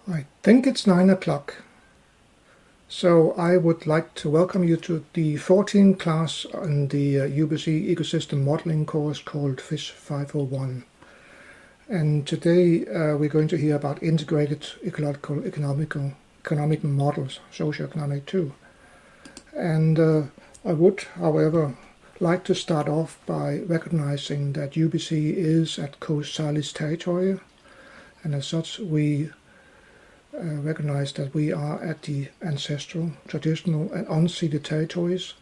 I think it's 9 o'clock. So I would like to welcome you to the 14th class on the UBC Ecosystem Modeling course called FISH 501. And today we're going to hear about integrated ecological-economic models, socioeconomic too. And I would, however, like to start off by recognizing that UBC is at Coast Salis territory, and as such we recognize that we are at the ancestral, traditional and unceded territories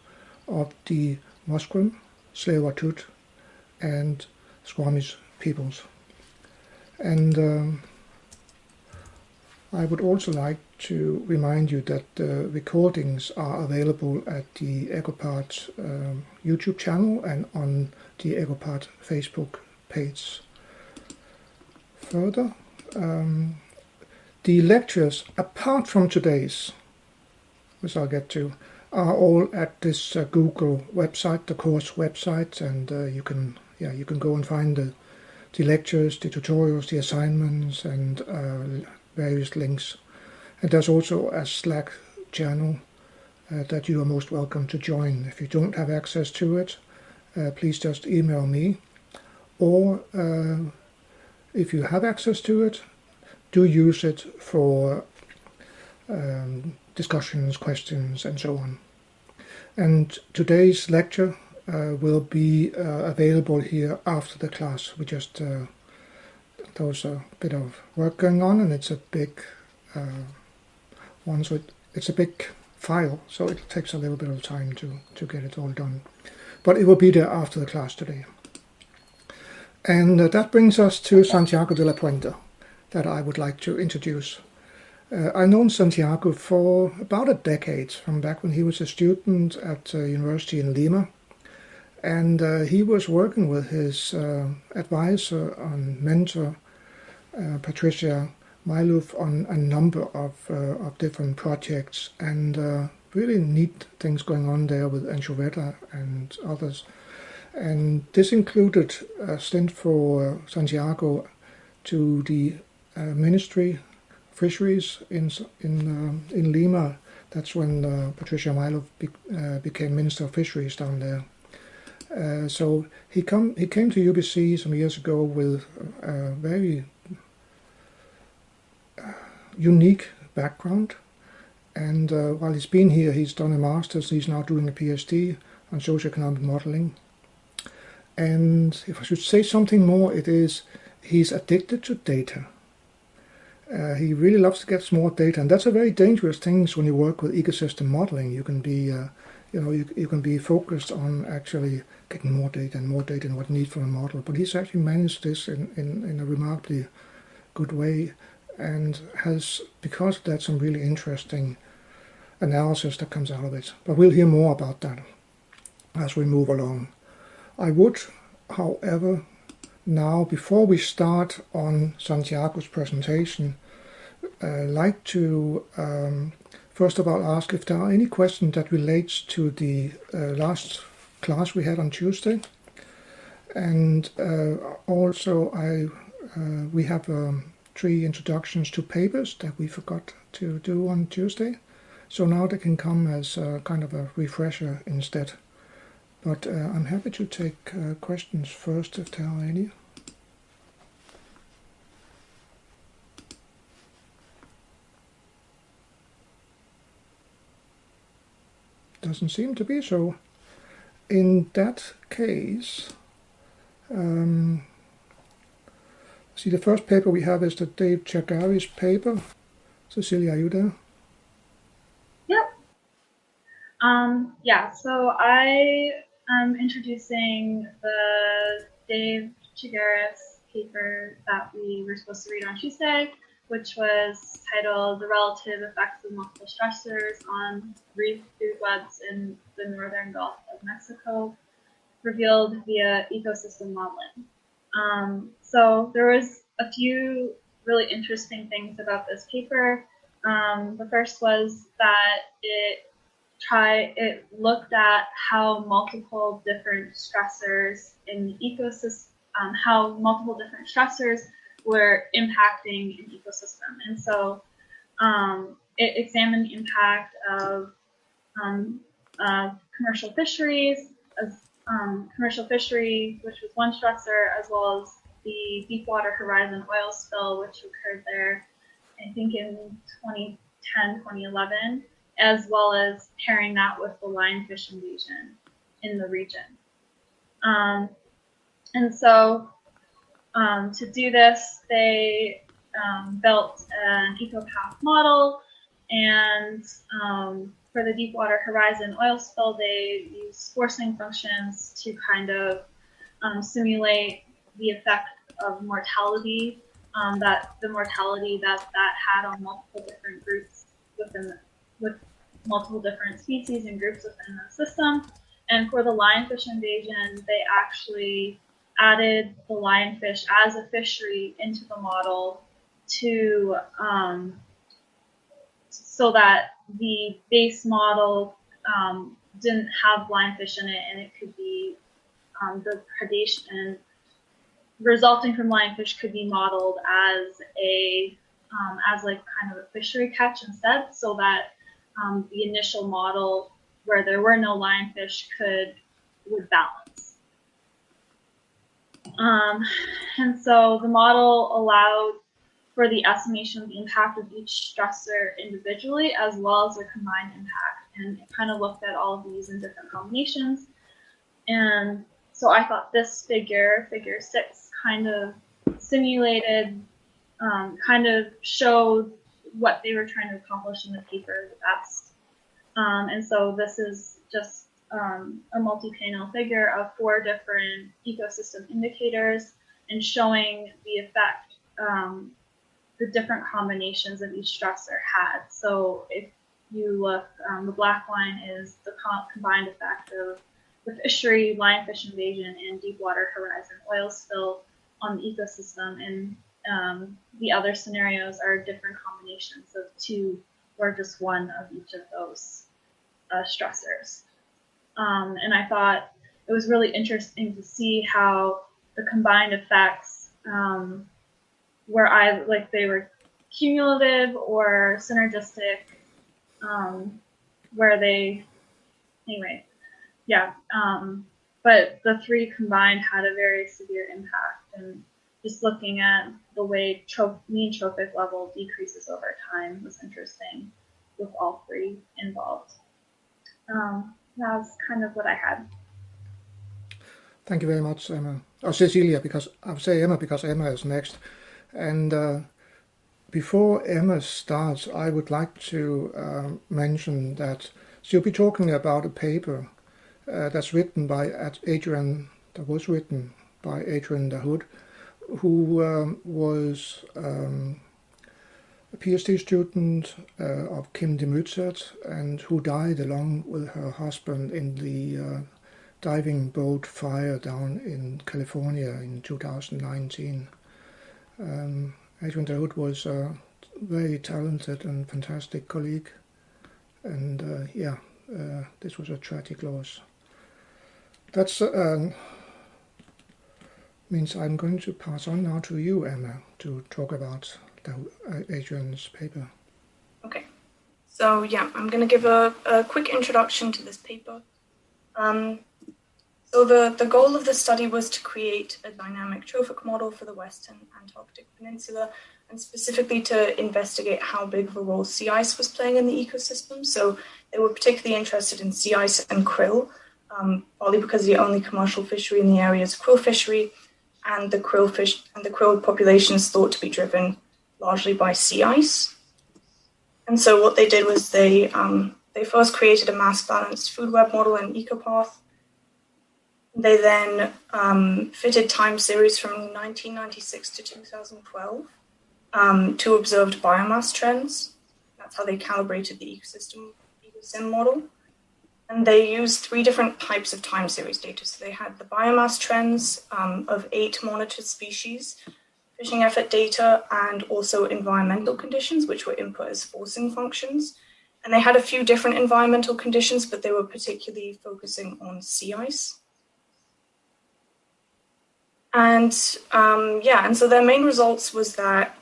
of the Musqueam, Tsleil-Waututh and Squamish peoples. And I would also like to remind you that the recordings are available at the Ecopath YouTube channel and on the Ecopath Facebook page. Further, the lectures, apart from today's, which I'll get to, are all at this Google website, the course website, and you can go and find the lectures, the tutorials, the assignments, and various links. And there's also a Slack channel that you are most welcome to join. If you don't have access to it, please just email me, or if you have access to it, do use it for discussions, questions, and so on. And today's lecture will be available here after the class. We just, there was a bit of work going on, and it's a big one, so it's a big file, so it takes a little bit of time to get it all done. But it will be there after the class today. And that brings us to Santiago de la Puente, that I would like to introduce. I've known Santiago for about a decade, from back when he was a student at university in Lima. And he was working with his advisor and mentor, Patricia Myluf, on a number of different projects, and really neat things going on there with Anchoveta and others. And this included a stint for Santiago to the Ministry Fisheries in Lima. That's when Patricia Myluf became Minister of Fisheries down there. So he came to UBC some years ago with a very unique background, and while he's been here, he's done a master's. He's now doing a PhD on socioeconomic modeling. And if I should say something more, it is he's addicted to data. He really loves to get more data, and that's a very dangerous thing when you work with ecosystem modeling. You can be, you can be focused on actually getting more data and what you need from a model. But he's actually managed this in a remarkably good way, and has, because of that, some really interesting analysis that comes out of it. But we'll hear more about that as we move along. I would, however, now, before we start on Santiago's presentation, like to first of all ask if there are any questions that relates to the last class we had on Tuesday. And also we have 3 introductions to papers that we forgot to do on Tuesday. So now they can come as kind of a refresher instead. But I'm happy to take questions first if there are any. Doesn't seem to be so. In that case, see, the first paper we have is the Dave Chagari's paper. Cecilia, are you there? Yep. Yeah, so I am introducing the Dave Chagari's paper that we were supposed to read on Tuesday, which was titled The Relative Effects of Multiple Stressors on Reef Food Webs in the Northern Gulf of Mexico, Revealed via Ecosystem Modeling. So there was a few really interesting things about this paper. The first was that it looked at how multiple different stressors in the ecosystem, how multiple different stressors were impacting an ecosystem. And so It examined the impact of commercial fisheries, commercial fishery, which was one stressor, as well as the Deepwater Horizon oil spill, which occurred there, I think in 2010, 2011, as well as pairing that with the lionfish invasion in the region. And so to do this, they built an Ecopath model, and for the Deepwater Horizon oil spill, they used forcing functions to kind of simulate the effect of mortality, that had on multiple different groups with multiple different species and groups within the system. And for the lionfish invasion, they actually added the lionfish as a fishery into the model to so that the base model didn't have lionfish in it, and it could be the predation resulting from lionfish could be modeled as like kind of a fishery catch instead, so that the initial model where there were no lionfish would balance. And so the model allowed for the estimation of the impact of each stressor individually, as well as their combined impact. And it kind of looked at all of these in different combinations. And so I thought this figure 6, kind of simulated, kind of showed what they were trying to accomplish in the paper the best. And so this is just a multi-panel figure of 4 different ecosystem indicators and showing the effect the different combinations of each stressor had. So if you look, the black line is the combined effect of the fishery, lionfish invasion, and Deepwater Horizon oil spill on the ecosystem. And the other scenarios are different combinations of 2 or just 1 of each of those stressors. And I thought it was really interesting to see how the combined effects they were cumulative or synergistic, but the 3 combined had a very severe impact. And just looking at the way mean trophic level decreases over time was interesting with all 3 involved. That's kind of what I had. Thank you very much, Emma. Or Cecilia, because I'll say Emma because Emma is next. And before Emma starts, I would like to mention that she'll be talking about a paper that was written by Adrian Dahoud, who was a PhD student of Kim de Mutzert, and who died along with her husband in the diving boat fire down in California in 2019. Adrian Dahoud was a very talented and fantastic colleague, and this was a tragic loss. That's means I'm going to pass on now to you, Emma, to talk about Adrian's paper. Okay, so yeah, I'm going to give a quick introduction to this paper. So the goal of the study was to create a dynamic trophic model for the Western Antarctic Peninsula, and specifically to investigate how big of a role sea ice was playing in the ecosystem. So they were particularly interested in sea ice and krill, partly because the only commercial fishery in the area is krill fishery, and the krill population is thought to be driven largely by sea ice. And so what they did was they first created a mass balanced food web model in Ecopath. They then fitted time series from 1996 to 2012 to observed biomass trends. That's how they calibrated the Ecosim model. And they used 3 different types of time series data. So they had the biomass trends of 8 monitored species, fishing effort data, and also environmental conditions, which were input as forcing functions. And they had a few different environmental conditions, but they were particularly focusing on sea ice. And and so their main results was that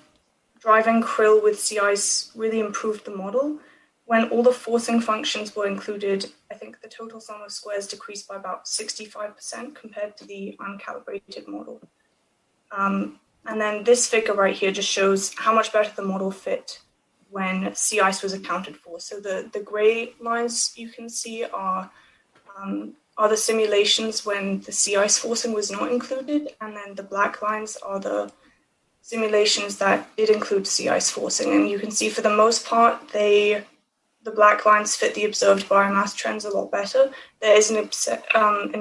driving krill with sea ice really improved the model. When all the forcing functions were included, I think the total sum of squares decreased by about 65% compared to the uncalibrated model. And then this figure right here just shows how much better the model fit when sea ice was accounted for. So the gray lines you can see are the simulations when the sea ice forcing was not included, and then the black lines are the simulations that did include sea ice forcing. And you can see for the most part, the black lines fit the observed biomass trends a lot better. There is an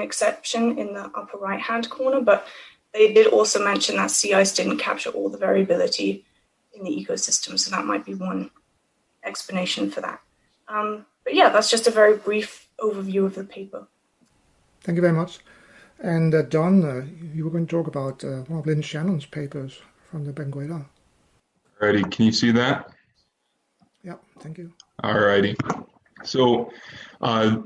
exception in the upper right-hand corner, but they did also mention that sea ice didn't capture all the variability in the ecosystem, so that might be one explanation for that. But yeah, that's just a very brief overview of the paper. Thank you very much. And John, you were going to talk about one of Lynn Shannon's papers from the Benguela. Alrighty, can you see that? Yeah, thank you. Alrighty. So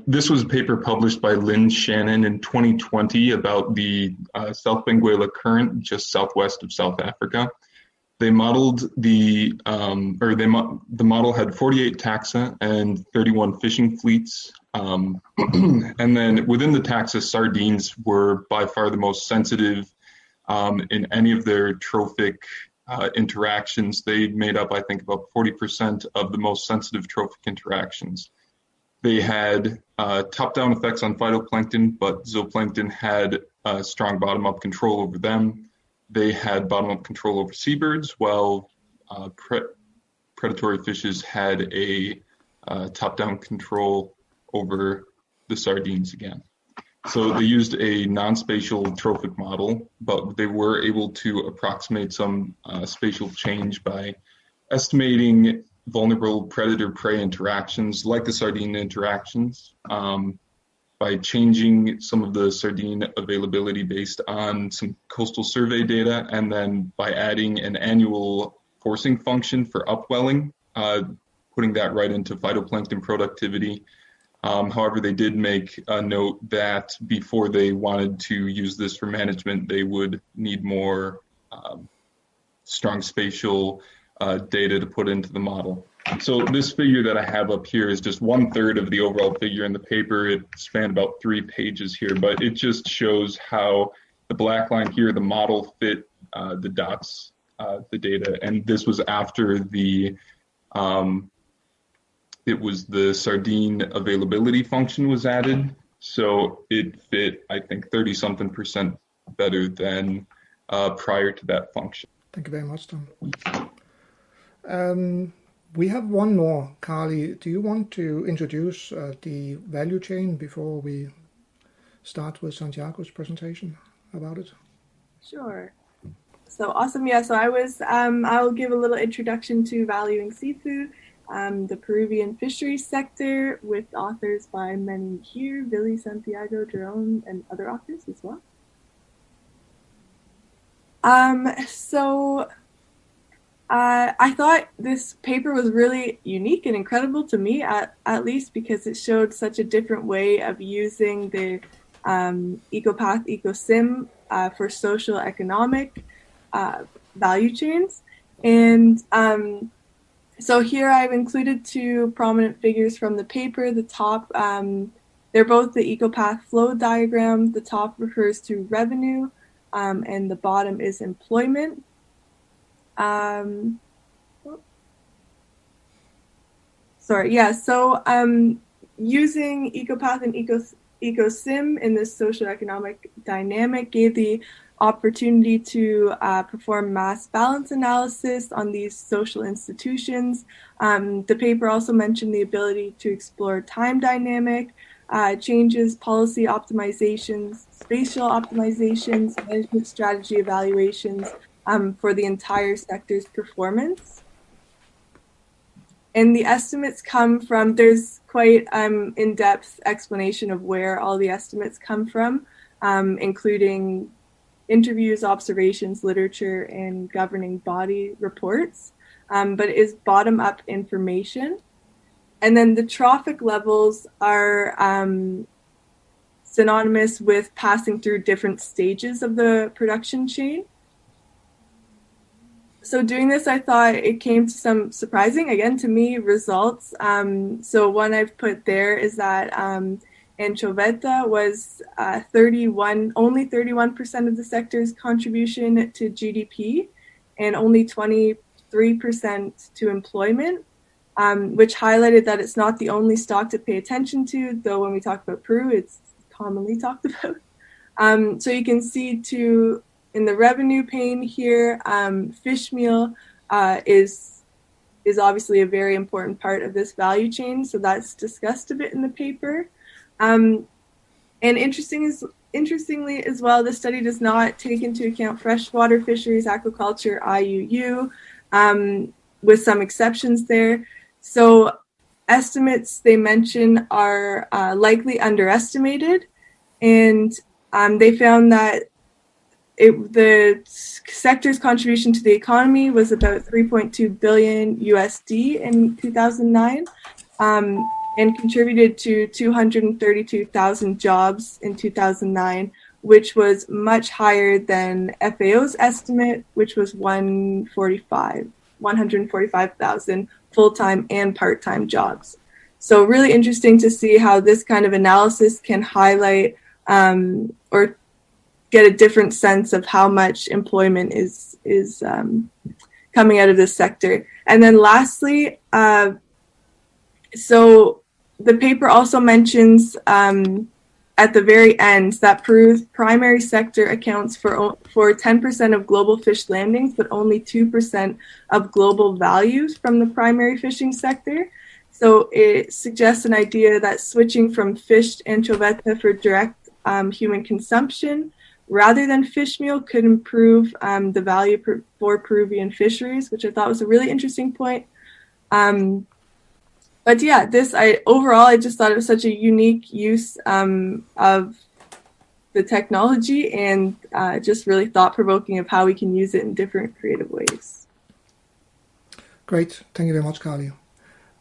this was a paper published by Lynn Shannon in 2020 about the South Benguela Current just southwest of South Africa. They modeled the model had 48 taxa and 31 fishing fleets. And then within the taxa, sardines were by far the most sensitive in any of their trophic interactions. They made up, I think, about 40% of the most sensitive trophic interactions. They had top-down effects on phytoplankton, but zooplankton had strong bottom-up control over them. They had bottom-up control over seabirds, while predatory fishes had a top-down control over the sardines again. So they used a non-spatial trophic model, but they were able to approximate some spatial change by estimating vulnerable predator-prey interactions, like the sardine interactions, by changing some of the sardine availability based on some coastal survey data, and then by adding an annual forcing function for upwelling, putting that right into phytoplankton productivity. However, they did make a note that before they wanted to use this for management, they would need more strong spatial data to put into the model. So this figure that I have up here is just 1/3 of the overall figure in the paper. It spanned about 3 pages here, but it just shows how the black line here, the model fit the dots, the data, and this was after it was the sardine availability function was added. So it fit, I think, 30-something% better than prior to that function. Thank you very much, Tom. We have one more. Carly, do you want to introduce the value chain before we start with Santiago's presentation about it? Sure. So awesome. Yeah, so I'll give a little introduction to valuing seafood, the Peruvian fisheries sector, with authors by many here, Leigh, Santiago, Jerome, and other authors as well. I thought this paper was really unique and incredible to me, at least because it showed such a different way of using the Ecopath Ecosim for social economic value chains. And so here I've included 2 prominent figures from the paper. The top, they're both the Ecopath flow diagram. The top refers to revenue, and the bottom is employment. Using Ecopath and Ecosim in this socioeconomic dynamic gave the opportunity to perform mass balance analysis on these social institutions. The paper also mentioned the ability to explore time dynamic changes, policy optimizations, spatial optimizations, management strategy evaluations for the entire sector's performance. And the estimates come from, there's quite in-depth explanation of where all the estimates come from, including interviews, observations, literature, and governing body reports, but it is bottom-up information. And then the trophic levels are synonymous with passing through different stages of the production chain. So doing this, I thought it came to some surprising, again, to me, results. So one I've put there is that anchoveta was only 31% of the sector's contribution to GDP and only 23% to employment, which highlighted that it's not the only stock to pay attention to, though when we talk about Peru, it's commonly talked about. So you can see in the revenue pane here, fish meal is obviously a very important part of this value chain. So that's discussed a bit in the paper. And interestingly as well, the study does not take into account freshwater fisheries, aquaculture, IUU, with some exceptions there. So estimates they mention are likely underestimated, and they found that the sector's contribution to the economy was about 3.2 billion USD in 2009, and contributed to 232,000 jobs in 2009, which was much higher than FAO's estimate, which was 145,000 full-time and part-time jobs. So really interesting to see how this kind of analysis can highlight or get a different sense of how much employment is coming out of this sector. And then lastly, so the paper also mentions at the very end that Peru's primary sector accounts for 10% of global fish landings, but only 2% of global values from the primary fishing sector. So it suggests an idea that switching from fished anchoveta for direct human consumption rather than fish meal could improve the value for Peruvian fisheries, which I thought was a really interesting point. But yeah, overall, I just thought it was such a unique use of the technology and just really thought-provoking of how we can use it in different creative ways. Great. Thank you very much, Carly.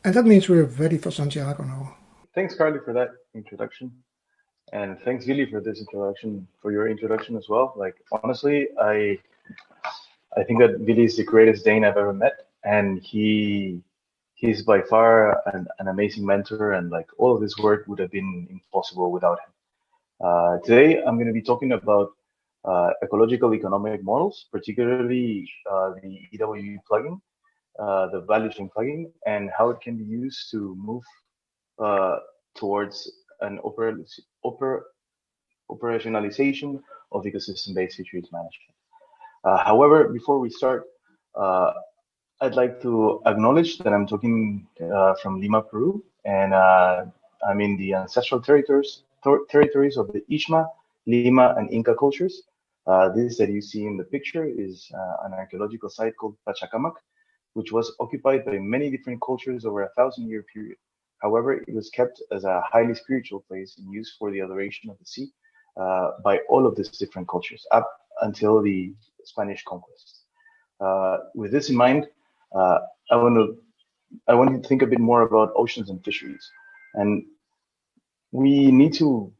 And that means we're ready for Santiago now. Thanks, Carly, for that introduction. And thanks, Leigh, for your introduction as well. Like, honestly, I think that Billy is the greatest Dane I've ever met. And he's by far an amazing mentor, and like all of this work would have been impossible without him. Today, I'm going to be talking about ecological-economic models, particularly the EWE plugin, the value chain plugin, and how it can be used to move towards an operationalization of ecosystem-based fisheries management. However, before we start, I'd like to acknowledge that I'm talking from Lima, Peru, and I'm in the ancestral territories of the Ishma, Lima, and Inca cultures. This that you see in the picture is an archaeological site called Pachacamac, which was occupied by many different cultures over a 1,000-year period. However, it was kept as a highly spiritual place and used for the adoration of the sea by all of these different cultures up until the Spanish conquest. With this in mind, I want to think a bit more about oceans and fisheries, and we need to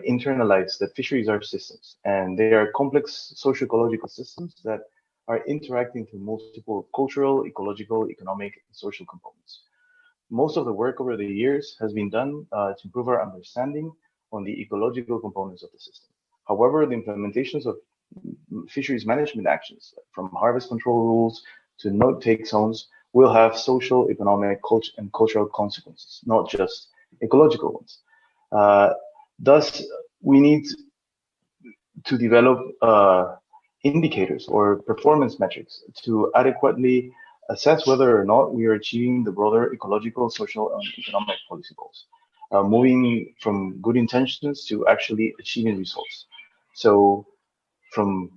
internalize that fisheries are systems, and they are complex socio-ecological systems that are interacting through multiple cultural, ecological, economic, and social components. Most of the work over the years has been done to improve our understanding on the ecological components of the system. However, the implementations of fisheries management actions, from harvest control rules to no-take zones, will have social, economic, and cultural consequences, not just ecological ones. Thus, we need to develop indicators or performance metrics to adequately assess whether or not we are achieving the broader ecological, social, and economic policy goals, moving from good intentions to actually achieving results. So from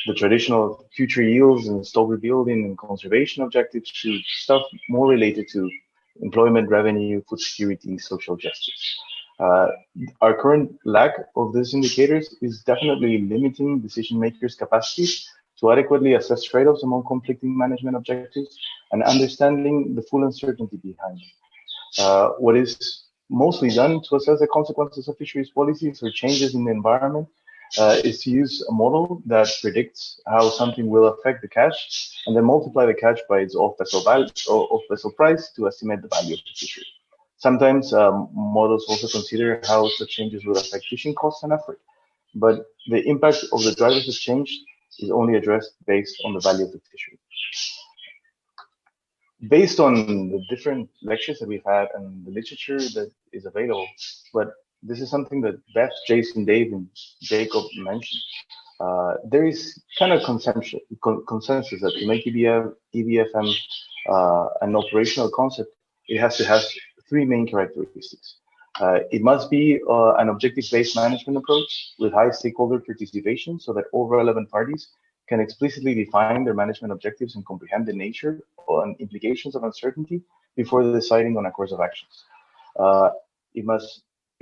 the traditional future yields and stock rebuilding and conservation objectives to stuff more related to employment, revenue, food security, social justice. Our current lack of these indicators is definitely limiting decision makers' capacity to adequately assess trade-offs among conflicting management objectives and understanding the full uncertainty behind them. What is mostly done to assess the consequences of fisheries policies or changes in the environment is to use a model that predicts how something will affect the catch, and then multiply the catch by its off-vessel price to estimate the value of the fishery. Sometimes models also consider how such changes will affect fishing costs and effort, but the impact of the drivers of change is only addressed based on the value of the fishery. Based on the different lectures that we've had and the literature that is available, but this is something that Beth, Jason, Dave, and Jacob mentioned. There is kind of consensus that to make EBFM an operational concept, it has to have three main characteristics. It must be an objective-based management approach with high stakeholder participation so that all relevant parties can explicitly define their management objectives and comprehend the nature and implications of uncertainty before deciding on a course of actions.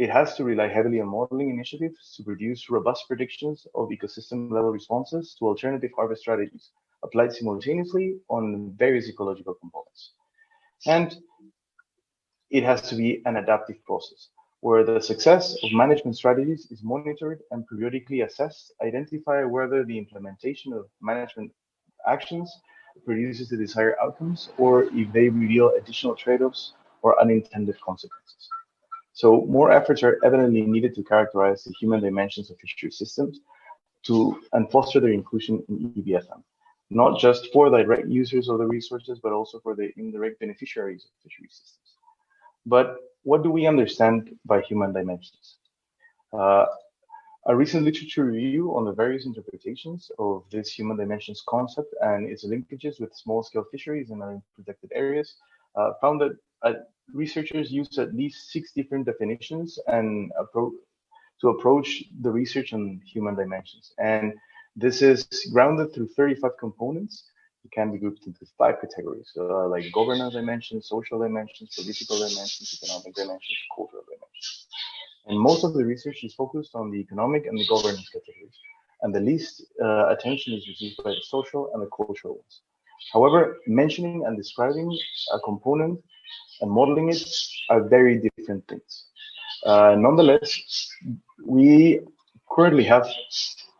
It has to rely heavily on modeling initiatives to produce robust predictions of ecosystem-level responses to alternative harvest strategies applied simultaneously on various ecological components. And it has to be an adaptive process, where the success of management strategies is monitored and periodically assessed, identify whether the implementation of management actions produces the desired outcomes, or if they reveal additional trade-offs or unintended consequences. So more efforts are evidently needed to characterize the human dimensions of fishery systems and foster their inclusion in EBFM, not just for direct users of the resources, but also for the indirect beneficiaries of fishery systems. But what do we understand by human dimensions? A recent literature review on the various interpretations of this human dimensions concept and its linkages with small-scale fisheries in our protected areas found that researchers used at least 6 different definitions and to approach the research on human dimensions. And this is grounded through 35 components. It can be grouped into 5 categories, like governance dimensions, social dimensions, political dimensions, economic dimensions, cultural dimensions. And most of the research is focused on the economic and the governance categories, and the least attention is received by the social and the cultural ones. However, mentioning and describing a component and modeling it are very different things. Nonetheless, we currently have,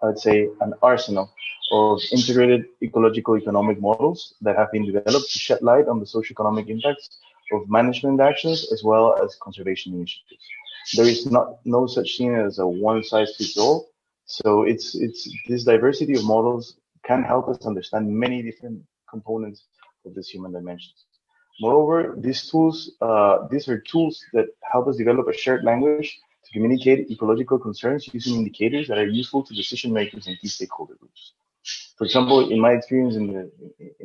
I'd say, an arsenal of integrated ecological-economic models that have been developed to shed light on the socioeconomic impacts of management actions as well as conservation initiatives. There is no such thing as a one-size-fits-all. So it's this diversity of models can help us understand many different components of this human dimensions. Moreover, these are tools that help us develop a shared language to communicate ecological concerns using indicators that are useful to decision makers and key stakeholder groups. For example, in my experience in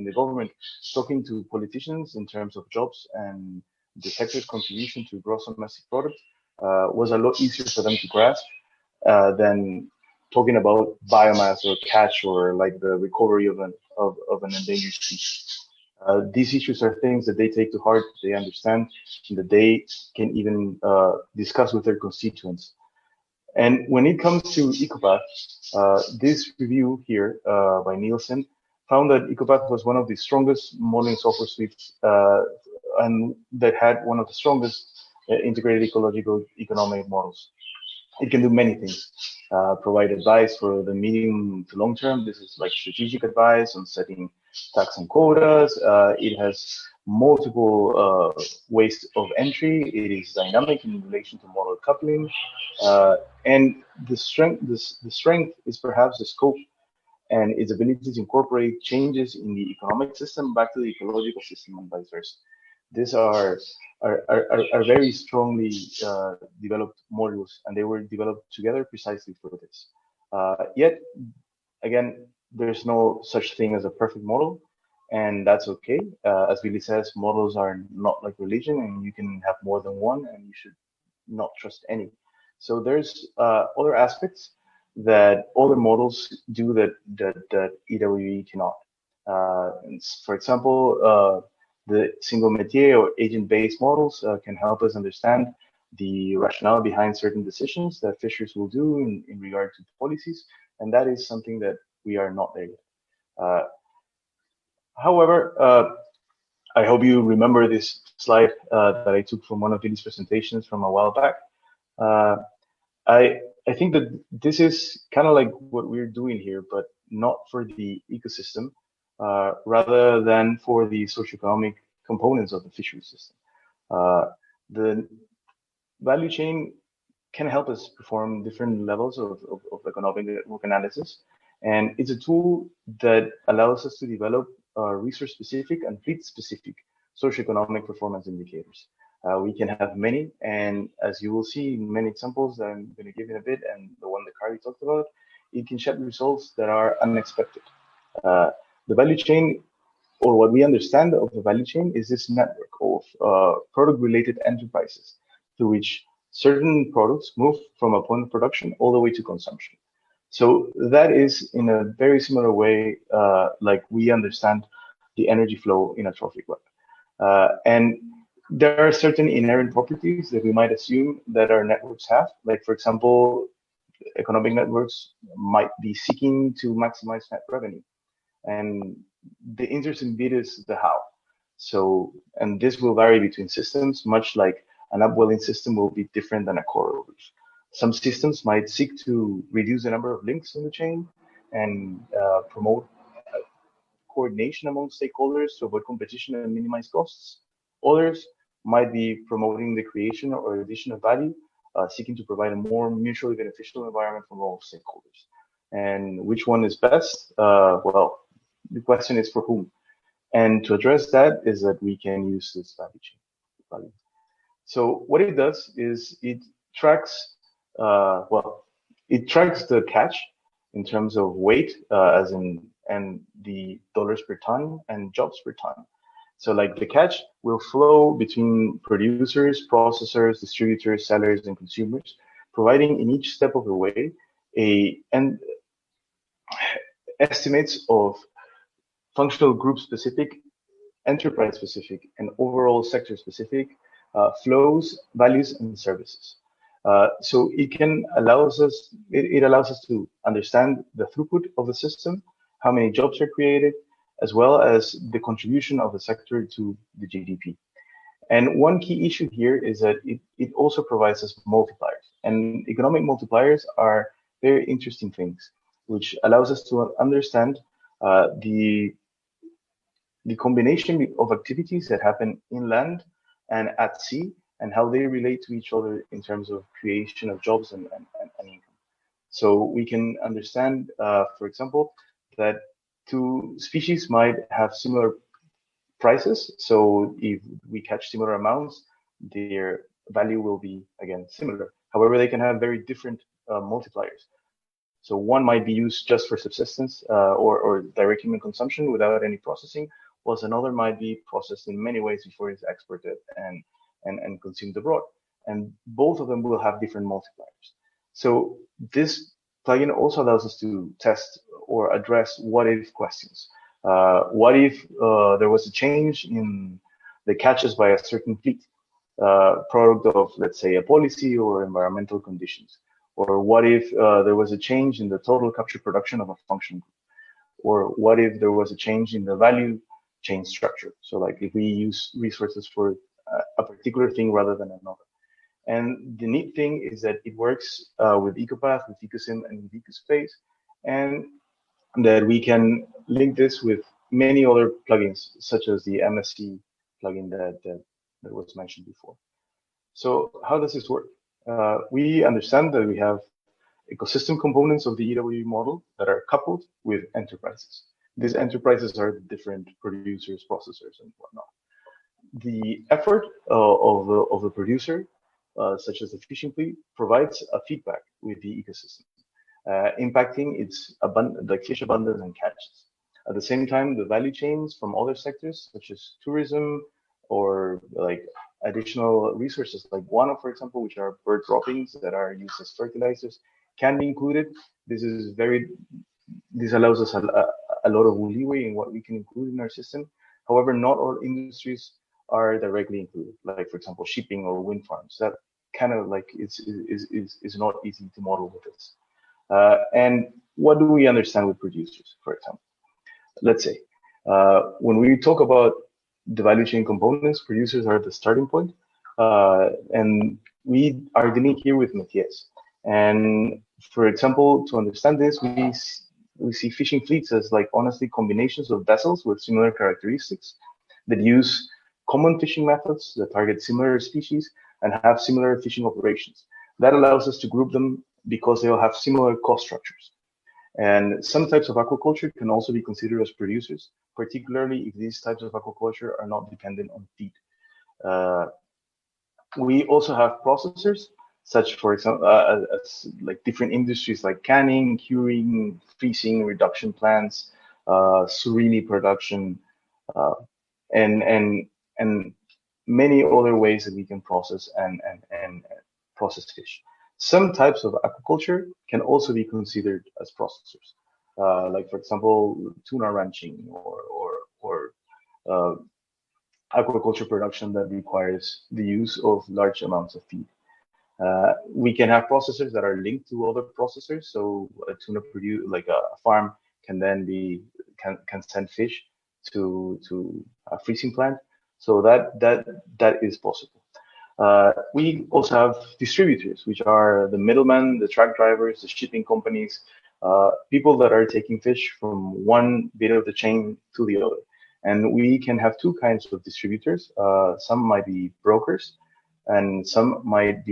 the government, talking to politicians in terms of jobs and the sector's contribution to gross domestic product was a lot easier for them to grasp than talking about biomass or catch or like the recovery of an endangered species. These issues are things that they take to heart, they understand, and that they can even discuss with their constituents. And when it comes to Ecopath, this review here by Nielsen found that Ecopath was one of the strongest modeling software suites and that had one of the strongest integrated ecological economic models. It can do many things, provide advice for the medium to long term. This is like strategic advice on setting tax and quotas. It has multiple ways of entry. It is dynamic in relation to model coupling. And the strength is perhaps the scope and its ability to incorporate changes in the economic system back to the ecological system and vice versa. These are very strongly developed modules, and they were developed together precisely for this. Yet, again, there's no such thing as a perfect model, and that's okay. As Billy says, models are not like religion, and you can have more than one, and you should not trust any. So there's other aspects that other models do that EWE cannot. For example, the single métier or agent-based models can help us understand the rationale behind certain decisions that fisheries will do in regard to policies, and that is something that we are not there yet. However, I hope you remember this slide that I took from one of Billy's presentations from a while back. I think that this is kind of like what we're doing here, but not for the ecosystem, rather than for the socioeconomic components of the fishery system. The value chain can help us perform different levels of economic network analysis. And it's a tool that allows us to develop resource-specific and fleet-specific socioeconomic performance indicators. We can have many, and as you will see in many examples that I'm going to give in a bit, and the one that Carly talked about, it can shed results that are unexpected. The value chain, or what we understand of the value chain, is this network of product-related enterprises through which certain products move from a point of production all the way to consumption. So that is in a very similar way, like we understand the energy flow in a trophic web. And there are certain inherent properties that we might assume that our networks have. Like, for example, economic networks might be seeking to maximize net revenue. And the interesting bit is the how. So, and this will vary between systems, much like an upwelling system will be different than a coral reef. Some systems might seek to reduce the number of links in the chain and promote coordination among stakeholders to avoid competition and minimize costs. Others might be promoting the creation or addition of value, seeking to provide a more mutually beneficial environment for all stakeholders. And which one is best? Well, the question is for whom? And to address that is that we can use this value chain. So what it does is it tracks, it tracks the catch in terms of weight, as in, and the dollars per ton and jobs per ton. So like the catch will flow between producers, processors, distributors, sellers, and consumers, providing in each step of the way estimates of functional group specific, enterprise specific, and overall sector specific flows, values, and services. So it allows us to understand the throughput of the system, how many jobs are created, as well as the contribution of the sector to the GDP. And one key issue here is that it also provides us multipliers. And economic multipliers are very interesting things, which allows us to understand the combination of activities that happen inland and at sea, and how they relate to each other in terms of creation of jobs and income. So we can understand, for example, that two species might have similar prices. So if we catch similar amounts, their value will be, again, similar. However, they can have very different multipliers. So one might be used just for subsistence or direct human consumption without any processing, whilst another might be processed in many ways before it's exported and consumed abroad. And both of them will have different multipliers. So this plugin also allows us to test or address what if questions. What if there was a change in the catches by a certain fleet, product of, let's say, a policy or environmental conditions? Or what if there was a change in the total capture production of a function group? Or what if there was a change in the value chain structure? So like if we use resources for a particular thing rather than another. And the neat thing is that it works with Ecopath, with Ecosim, and with Ecospace, and that we can link this with many other plugins, such as the MSC plugin that was mentioned before. So how does this work? We understand that we have ecosystem components of the EWE model that are coupled with enterprises. These enterprises are the different producers, processors, and whatnot. The effort of the producer, such as the fishing fleet, provides a feedback with the ecosystem, impacting its like fish abundance and catches. At the same time, the value chains from other sectors, such as tourism or like additional resources like guano, for example, which are bird droppings that are used as fertilizers, can be included. This allows us a lot of leeway in what we can include in our system. However, not all industries are directly included, like, for example, shipping or wind farms. That kind of like is not easy to model with this. And what do we understand with producers, for example? Let's say, when we talk about the value chain components, producers are the starting point. And we are dealing here with métiers. And for example, to understand this, we see fishing fleets as like honestly combinations of vessels with similar characteristics that use common fishing methods that target similar species and have similar fishing operations. That allows us to group them because they'll have similar cost structures. And some types of aquaculture can also be considered as producers, particularly if these types of aquaculture are not dependent on feed. We also have processors, such for example, as like different industries like canning, curing, freezing, reduction plants, surimi production, and many other ways that we can process and process fish. Some types of aquaculture can also be considered as processors, like for example, tuna ranching or uh, aquaculture production that requires the use of large amounts of feed. We can have processors that are linked to other processors. So a tuna produce like a farm can then can send fish to a freezing plant. So that is possible. We also have distributors, which are the middlemen, the truck drivers, the shipping companies, people that are taking fish from one bit of the chain to the other. And we can have two kinds of distributors. Some might be brokers, and some might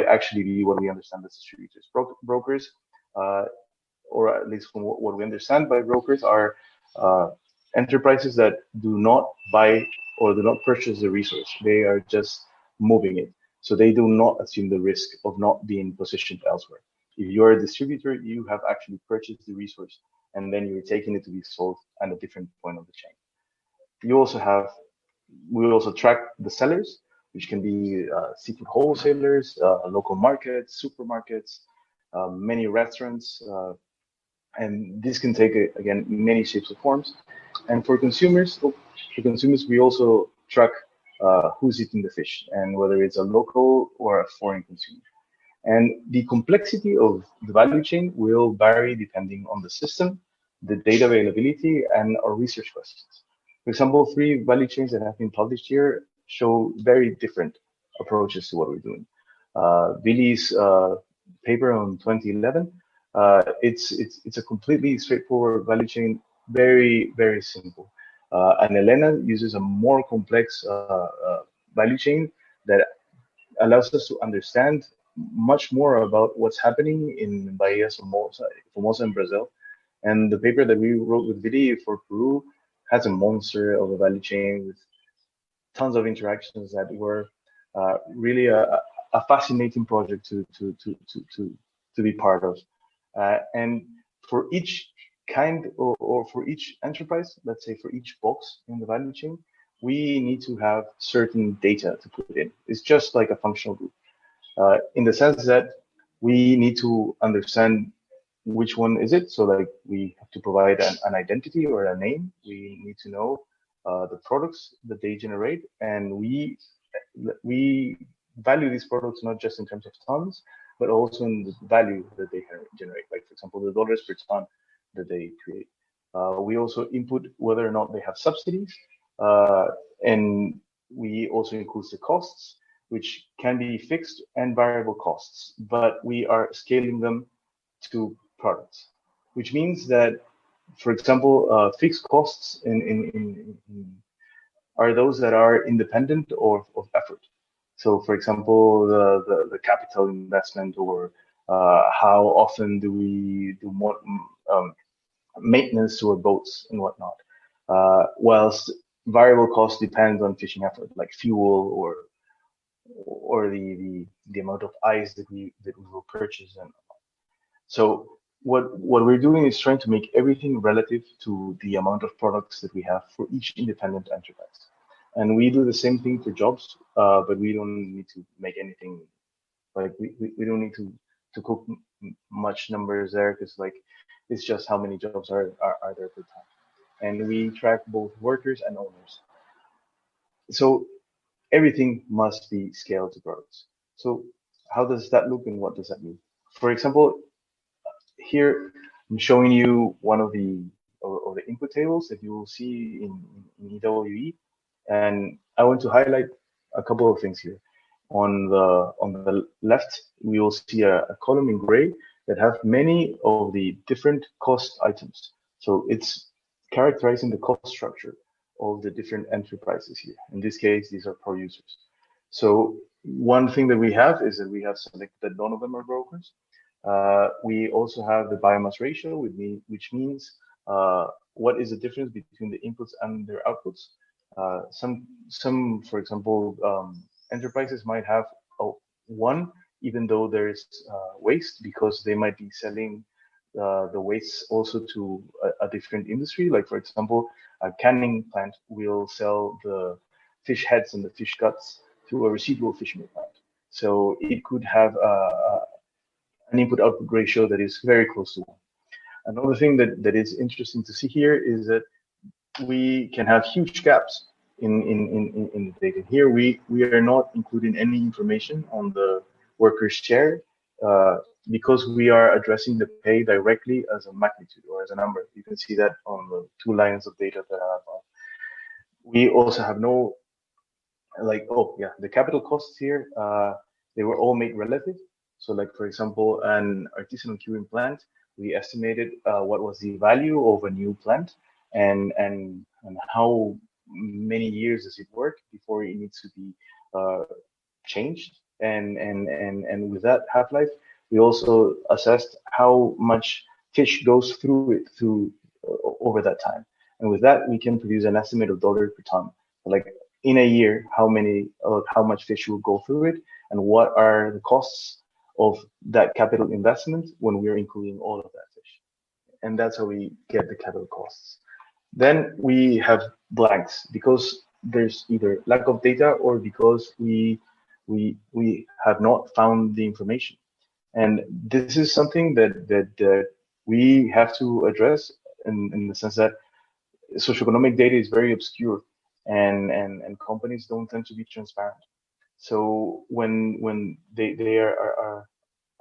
actually be what we understand as distributors. Brokers, or at least from what we understand by brokers, are enterprises that do not buy or do not purchase the resource. They are just moving it. So they do not assume the risk of not being positioned elsewhere. If you're a distributor, you have actually purchased the resource and then you're taking it to be sold at a different point of the chain. We also track the sellers, which can be seafood wholesalers, local markets, supermarkets, many restaurants, and this can take again many shapes or forms. And for consumers, we also track who's eating the fish and whether it's a local or a foreign consumer. And the complexity of the value chain will vary depending on the system, the data availability, and our research questions. For example, 3 value chains that have been published here show very different approaches to what we're doing. Billy's paper on 2011, it's a completely straightforward value chain, very, very simple. And Elena uses a more complex value chain that allows us to understand much more about what's happening in Bahia Formosa in Brazil. And the paper that we wrote with Vidi for Peru has a monster of a value chain with tons of interactions that were really a fascinating project to be part of. And for each kind or for each enterprise, let's say for each box in the value chain, we need to have certain data to put in. It's just like a functional group, in the sense that we need to understand which one is it. So like we have to provide an identity or a name. We need to know the products that they generate, and we value these products not just in terms of tons, but also in the value that they generate. Like for example, the dollars per ton that they create. We also input whether or not they have subsidies, and we also include the costs, which can be fixed and variable costs, but we are scaling them to products, which means that, for example, fixed costs are those that are independent of effort. So, for example, the capital investment, or how often do we do more maintenance to our boats and whatnot. Whilst variable costs depend on fishing effort, like fuel or the amount of ice that we will purchase. And so what we're doing is trying to make everything relative to the amount of products that we have for each independent enterprise. And we do the same thing for jobs, but we don't need to make anything, like we don't need to cook much numbers there, because like it's just how many jobs are there per time. And we track both workers and owners. So everything must be scaled to products. So how does that look and what does that mean? For example, here I'm showing you one of the input tables that you will see in EWE, and I want to highlight a couple of things here. On the left, we will see a column in gray that have many of the different cost items. So it's characterizing the cost structure of the different enterprises here. In this case, these are producers. So one thing that we have is that we have selected that none of them are brokers. We also have the biomass ratio, which means what is the difference between the inputs and their outputs. Some, for example, enterprises might have one, even though there's waste, because they might be selling the waste also to a different industry. Like, for example, a canning plant will sell the fish heads and the fish guts to a residual fish meal plant. So it could have an input-output ratio that is very close to one. Another thing that is interesting to see here is that we can have huge gaps in the data. Here we are not including any information on the workers' share because we are addressing the pay directly as a magnitude or as a number. You can see that on the 2 lines of data that are above. We also have no, the capital costs here, they were all made relative. So like, for example, an artisanal curing plant, we estimated what was the value of a new plant and how many years does it work before it needs to be changed. And with that half-life, we also assessed how much fish goes through it over that time. And with that, we can produce an estimate of dollar per ton. Like in a year, how much fish will go through it, and what are the costs of that capital investment when we're including all of that fish. And that's how we get the capital costs. Then we have blanks because there's either lack of data or because we have not found the information. And this is something that we have to address in the sense that socioeconomic data is very obscure and companies don't tend to be transparent. So when they are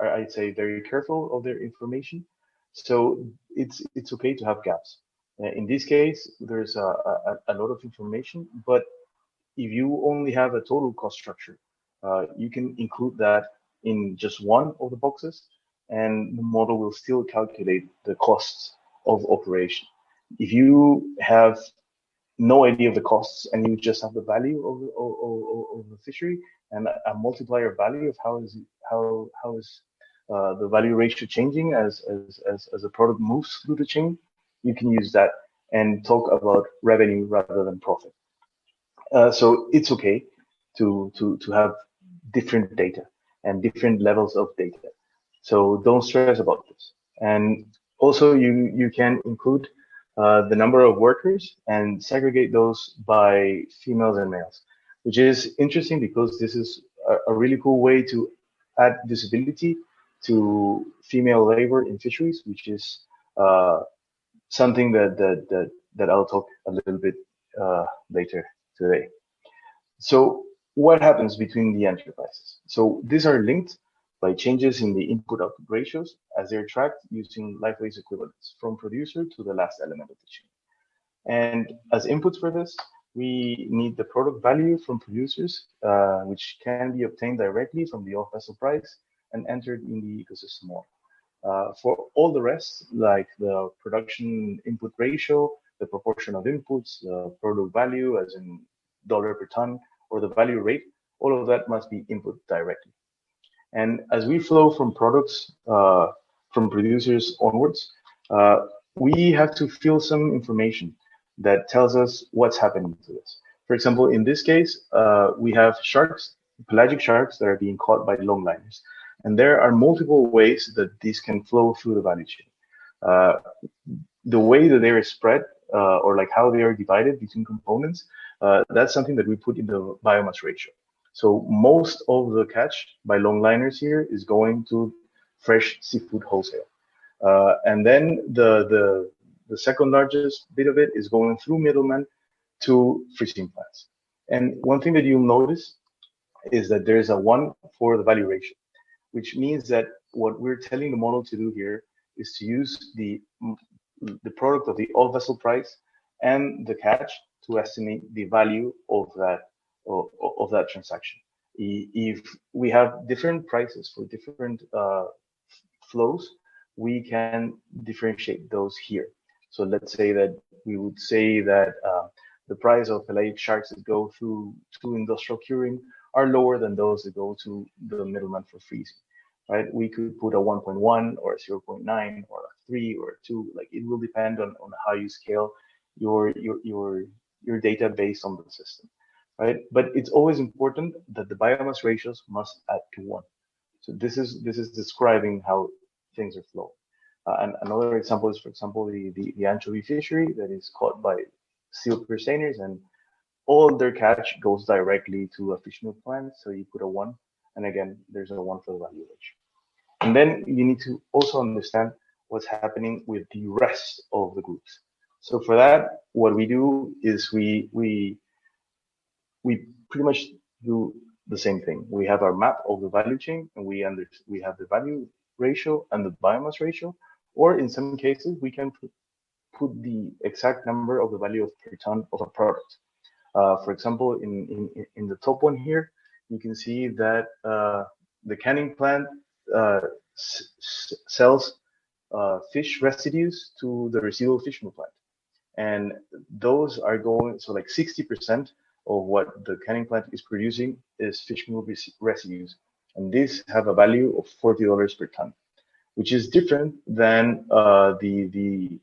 I'd say very careful of their information. So it's okay to have gaps. In this case, there's a lot of information, but if you only have a total cost structure, you can include that in just one of the boxes, and the model will still calculate the costs of operation. If you have no idea of the costs and you just have the value of the fishery and a multiplier value of how is the value ratio changing as the product moves through the chain, you can use that and talk about revenue rather than profit. So it's okay to have different data and different levels of data. So don't stress about this. And also you can include the number of workers and segregate those by females and males, which is interesting because this is a really cool way to add visibility to female labor in fisheries, which is something that I'll talk a little bit later today. So what happens between the enterprises? So these are linked by changes in the input-output ratios as they're tracked using life-phase equivalents from producer to the last element of the chain. And as inputs for this, we need the product value from producers, which can be obtained directly from the off-vessel price and entered in the ecosystem model. For all the rest, like the production input ratio, the proportion of inputs, the product value, as in dollar per ton, or the value rate, all of that must be input directly. And as we flow from products, from producers onwards, we have to fill some information that tells us what's happening to this. For example, in this case, we have sharks, pelagic sharks that are being caught by longliners. And there are multiple ways that these can flow through the value chain. The way that they are spread, or like how they are divided between components, that's something that we put in the biomass ratio. So most of the catch by longliners here is going to fresh seafood wholesale. And then the second largest bit of it is going through middlemen to freezing plants. And one thing that you'll notice is that there's a 1 for the value ratio, which means that what we're telling the model to do here is to use the product of the off-vessel price and the catch to estimate the value of that transaction. If we have different prices for different flows, we can differentiate those here. So let's say that we would say that the price of pelagic sharks that go through to industrial curing are lower than those that go to the middleman for freezing, right? We could put a 1.1 or a 0.9 or a 3 or a 2. Like, it will depend on how you scale your data based on the system, right? But it's always important that the biomass ratios must add to 1. So this is describing how things are flowing. And another example is, for example, the anchovy fishery that is caught by seal crustaceans, and all their catch goes directly to a fish meal plant. So you put a 1, and again, there's a 1 for the value ratio. And then you need to also understand what's happening with the rest of the groups. So for that, what we do is we pretty much do the same thing. We have our map of the value chain, and we have the value ratio and the biomass ratio, or in some cases, we can put the exact number of the value of per ton of a product. For example, in the top one here, you can see that the canning plant sells fish residues to the residual fish meal plant. And those are going, so like 60% of what the canning plant is producing is fish meal residues. And these have a value of $40 per ton, which is different than the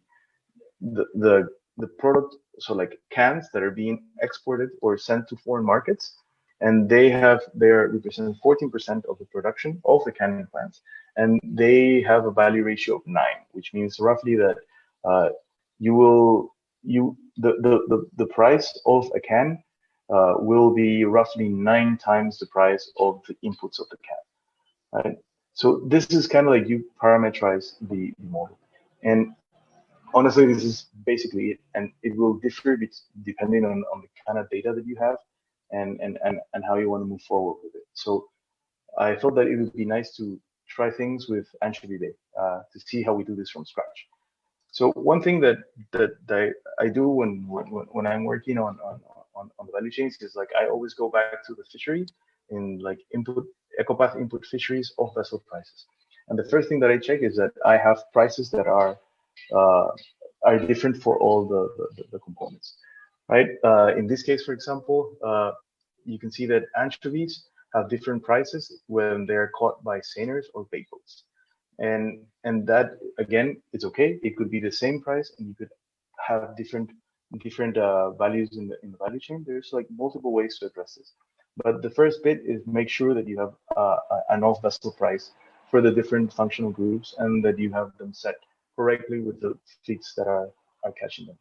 product, so like cans that are being exported or sent to foreign markets, and they represent 14% of the production of the canning plants, and they have a value ratio of 9, which means roughly that the price of a can will be roughly 9 times the price of the inputs of the can, right? So this is kind of like you parameterize the model. And honestly, this is basically it, and it will differ depending on the kind of data that you have and how you want to move forward with it. So I thought that it would be nice to try things with Anchovy Day to see how we do this from scratch. So one thing that I do when I'm working on the value chains is, like, I always go back to the fishery in like Ecopath input fisheries of vessel prices. And the first thing that I check is that I have prices that are different for all the components, right? In this case, for example, you can see that anchovies have different prices when they're caught by seiners or bait boats. And that, again, it's okay. It could be the same price, and you could have different values in the value chain. There's like multiple ways to address this. But the first bit is make sure that you have an off-vessel price for the different functional groups, and that you have them set correctly with the fleets that are catching them.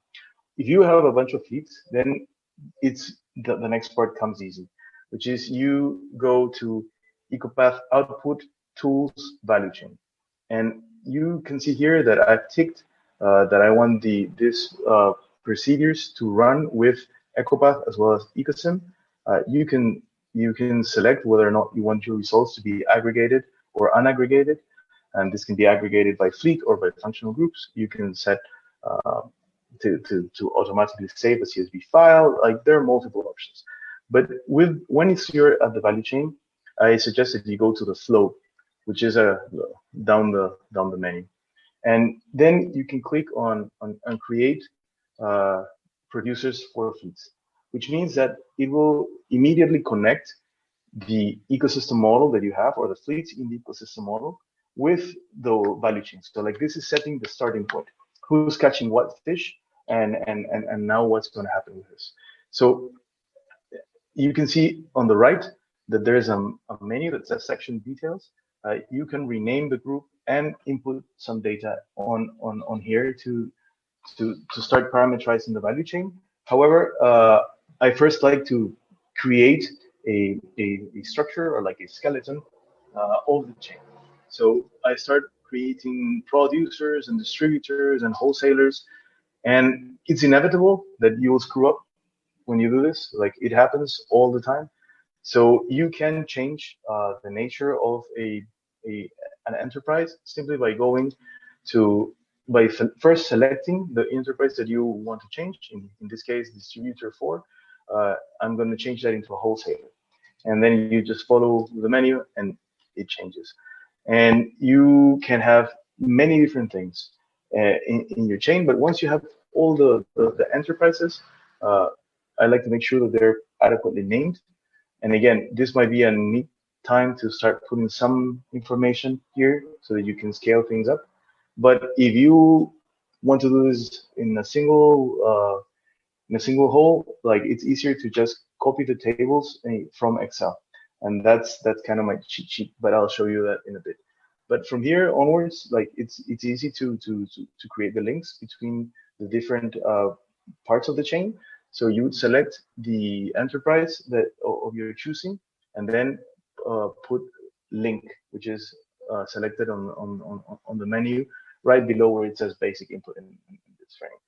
If you have a bunch of fleets, then it's the next part comes easy, which is you go to Ecopath output tools value chain. And you can see here that I've ticked that I want this procedures to run with Ecopath as well as Ecosim. You can select whether or not you want your results to be aggregated or unaggregated, and this can be aggregated by fleet or by functional groups. You can set to automatically save a CSV file. Like, there are multiple options. But when you're at the value chain, I suggest that you go to the flow, which is down the menu, and then you can click on create producers for fleets, which means that it will immediately connect the ecosystem model that you have, or the fleets in the ecosystem model, with the value chain. So like, this is setting the starting point. Who's catching what fish, and now what's going to happen with this. So you can see on the right that there's a menu that says section details. You can rename the group and input some data on here to start parameterizing the value chain. However, I first like to create a structure, or like a skeleton of the chain. So I start creating producers and distributors and wholesalers, and it's inevitable that you will screw up when you do this. Like, it happens all the time. So you can change the nature of an enterprise simply by going to first selecting the enterprise that you want to change. In this case, distributor 4. I'm going to change that into a wholesaler. and then you just follow the menu and it changes. And you can have many different things in your chain, but once you have all the enterprises, I like to make sure that they're adequately named. And again, this might be a neat time to start putting some information here so that you can scale things up. But if you want to do this in a single hole, like it's easier to just copy the tables from Excel. And that's kind of my cheat sheet, but I'll show you that in a bit. But from here onwards, like it's easy to create the links between the different parts of the chain. So you would select the enterprise that of your choosing, and then put link, which is selected on the menu right below where it says basic input in this frame.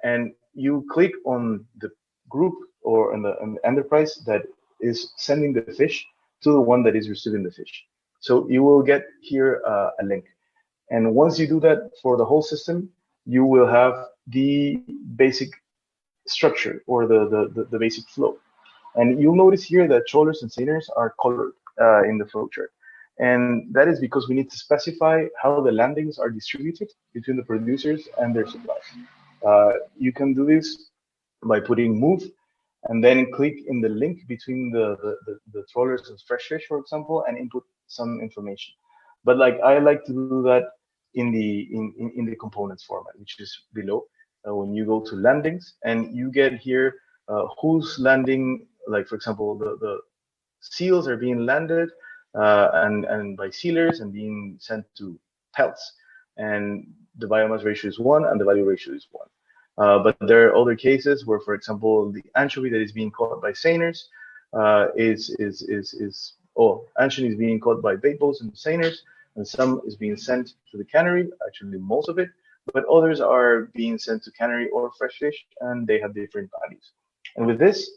And you click on the group or on the enterprise that is sending the fish to the one that is receiving the fish. So you will get here a link. And once you do that for the whole system, you will have the basic structure or the basic flow. And you'll notice here that trawlers and seiners are colored in the flow chart. And that is because we need to specify how the landings are distributed between the producers and their supplies. You can do this by putting move and then click in the link between the trawlers and fresh fish, for example, and input some information. But like I like to do that in the components format, which is below. When you go to landings and you get here who's landing, like for example, the seals are being landed and by sealers and being sent to pelts, and the biomass ratio is 1 and the value ratio is 1. But there are other cases where, for example, the anchovy that is being caught by seiners anchovy is being caught by bait boats and seiners, and some is being sent to the cannery, actually most of it, but others are being sent to cannery or fresh fish, and they have different values. And with this,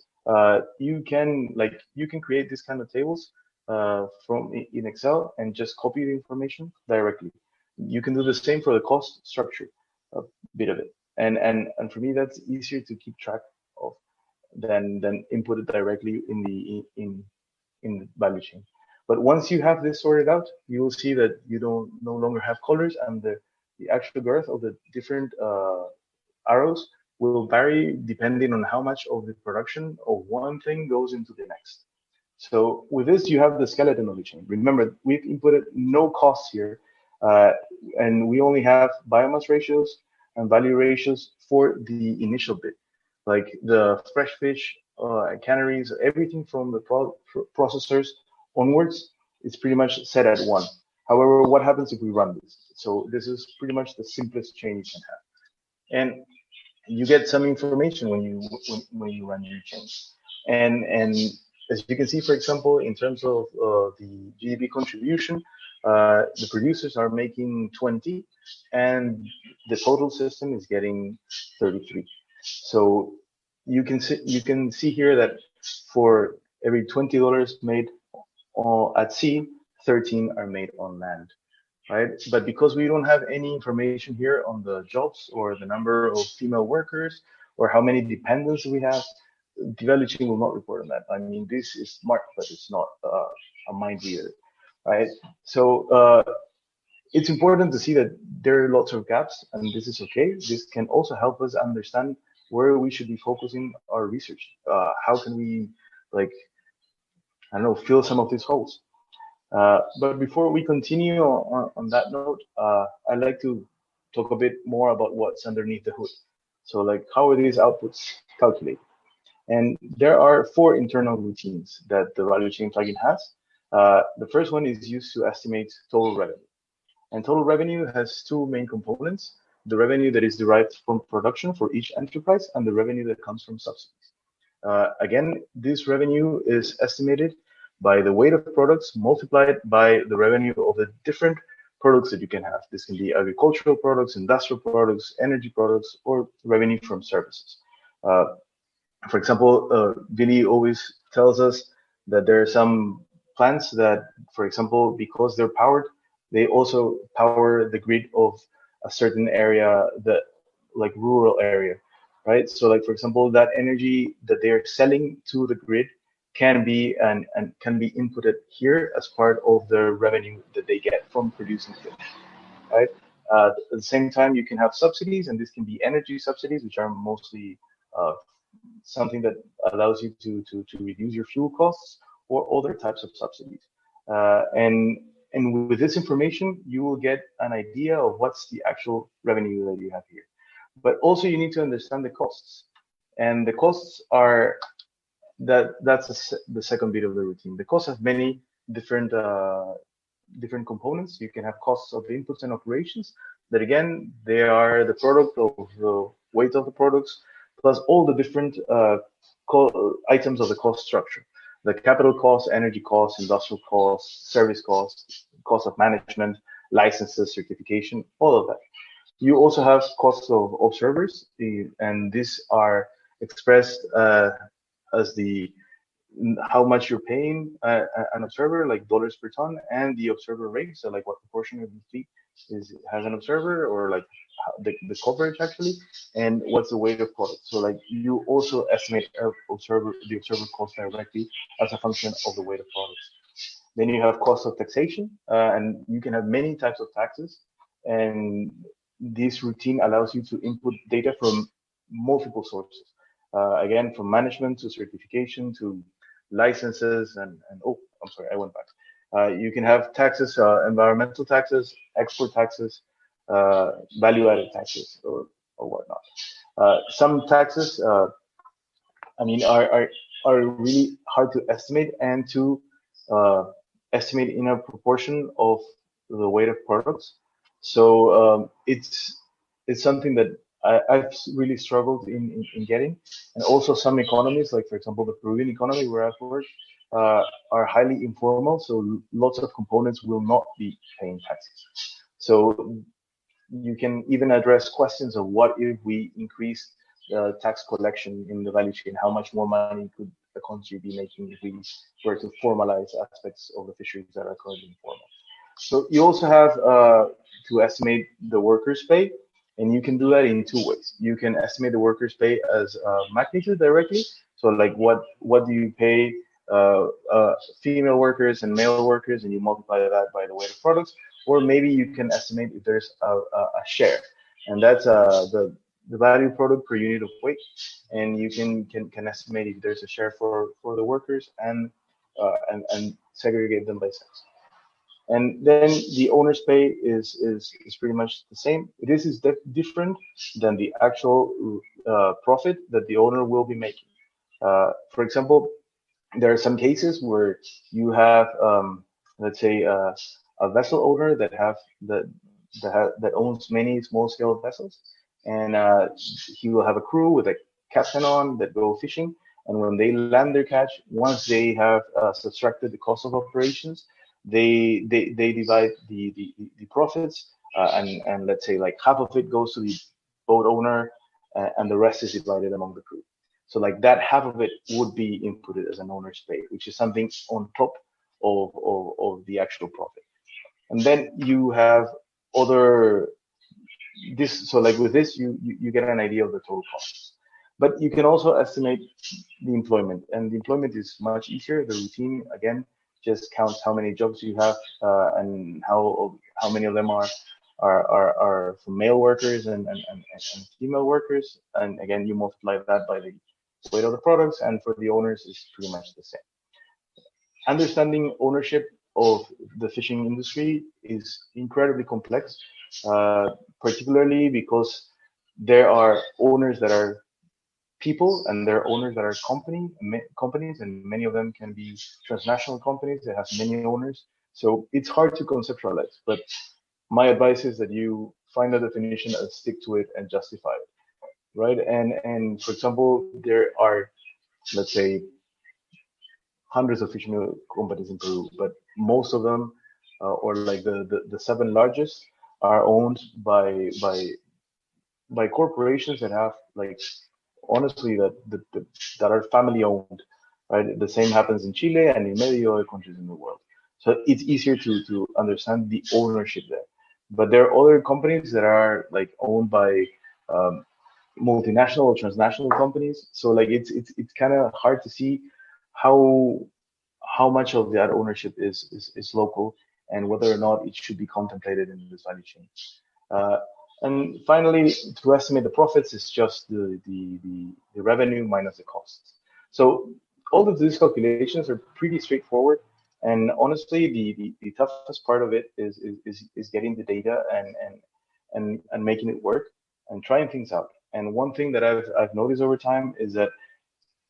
you can create this kind of tables from in Excel and just copy the information directly. You can do the same for the cost structure, a bit of it. And for me, that's easier to keep track of than input it directly in the value chain. But once you have this sorted out, you will see that you no longer have colors, and the actual girth of the different arrows will vary depending on how much of the production of one thing goes into the next. So with this, you have the skeleton of the chain. Remember, we've inputted no costs here, and we only have biomass ratios and value ratios for the initial bit, like the fresh fish, canneries, everything from the processors onwards, it's pretty much set at 1. However, what happens if we run this? So this is pretty much the simplest chain you can have, and you get some information when you run your chain, and as you can see, for example, in terms of the GDP contribution, the producers are making 20, and the total system is getting 33. So you can see here that for every $20 made at sea, 13 are made on land, right? But because we don't have any information here on the jobs or the number of female workers or how many dependents we have, the value chain will not report on that. I mean, this is smart, but it's not a mind reader, right? So it's important to see that there are lots of gaps, and this is okay. This can also help us understand where we should be focusing our research. How can we, like, I don't know, fill some of these holes? But before we continue on that note, I'd like to talk a bit more about what's underneath the hood. So, like, how are these outputs calculated? And there are 4 internal routines that the value chain plugin has. The first one is used to estimate total revenue. And total revenue has 2 main components: the revenue that is derived from production for each enterprise and the revenue that comes from subsidies. Again, this revenue is estimated by the weight of products multiplied by the revenue of the different products that you can have. This can be agricultural products, industrial products, energy products, or revenue from services. For example, Billy always tells us that there are some plants that, for example, because they're powered, they also power the grid of a certain area, that like rural area, right? So like, for example, that energy that they're selling to the grid can be inputted here as part of the revenue that they get from producing fish, right? At the same time, you can have subsidies, and this can be energy subsidies, which are mostly something that allows you to reduce your fuel costs, or other types of subsidies. And with this information, you will get an idea of what's the actual revenue that you have here. But also you need to understand the costs. And the costs are, that's the second bit of the routine. The costs have many different components. You can have costs of inputs and operations, that again, they are the product of the weight of the products, plus all the different items of the cost structure. The capital costs, energy costs, industrial costs, service costs, cost of management, licenses, certification, all of that. You also have costs of observers, and these are expressed as how much you're paying an observer, like dollars per ton, and the observer rate, so like what proportion of the fleet has an observer, or like the coverage actually, and what's the weight of product. So like you also estimate the observer cost directly as a function of the weight of products. Then you have cost of taxation, and you can have many types of taxes, and this routine allows you to input data from multiple sources. Again, from management to certification to licenses, and oh, I'm sorry, I went back. You can have taxes, environmental taxes, export taxes, value-added taxes, or whatnot. Some taxes, I mean, are really hard to estimate, and to estimate in a proportion of the weight of products. So it's something that I've really struggled in getting. And also some economies, like for example, the Peruvian economy where I've worked, are highly informal. So lots of components will not be paying taxes. So you can even address questions of what if we increase tax collection in the value chain, how much more money could the country be making if we were to formalize aspects of the fisheries that are currently informal. So you also have to estimate the workers' pay, and you can do that in two ways. You can estimate the workers' pay as magnitude directly. So like what do you pay female workers and male workers, and you multiply that by the weight of products. Or maybe you can estimate if there's a share, and that's the value product per unit of weight, and you can estimate if there's a share for the workers, and segregate them by sex. And then the owner's pay is pretty much the same. This is different than the actual profit that the owner will be making. For example, there are some cases where you have, let's say, a vessel owner that owns many small-scale vessels, and he will have a crew with a captain on that go fishing. And when they land their catch, once they have subtracted the cost of operations, they divide the profits, and let's say like half of it goes to the boat owner, and the rest is divided among the crew. So like that half of it would be inputted as an owner's pay, which is something on top of the actual profit. And then you have so like with this, you get an idea of the total costs. But you can also estimate the employment, and the employment is much easier. The routine, again, just counts how many jobs you have, and how many of them are for male workers and female workers. And again, you multiply that by the weight of the products, and for the owners is pretty much the same. Understanding ownership of the fishing industry is incredibly complex, particularly because there are owners that are people, and there are owners that are companies, and many of them can be transnational companies that have many owners. So it's hard to conceptualize, but my advice is that you find a definition and stick to it and justify it, right? And for example, there are, let's say, hundreds of fishing companies in Peru, but most of them, or like the 7 largest, are owned by corporations that have, like, honestly, that are family owned, right? The same happens in Chile and in many other countries in the world. So it's easier to understand the ownership there. But there are other companies that are like owned by multinational or transnational companies. So like it's kind of hard to see how much of that ownership is local, and whether or not it should be contemplated in this value chain. And finally, to estimate the profits is just the revenue minus the costs. So all of these calculations are pretty straightforward. And honestly, the toughest part of it is getting the data and making it work and trying things out. And one thing that I've noticed over time is that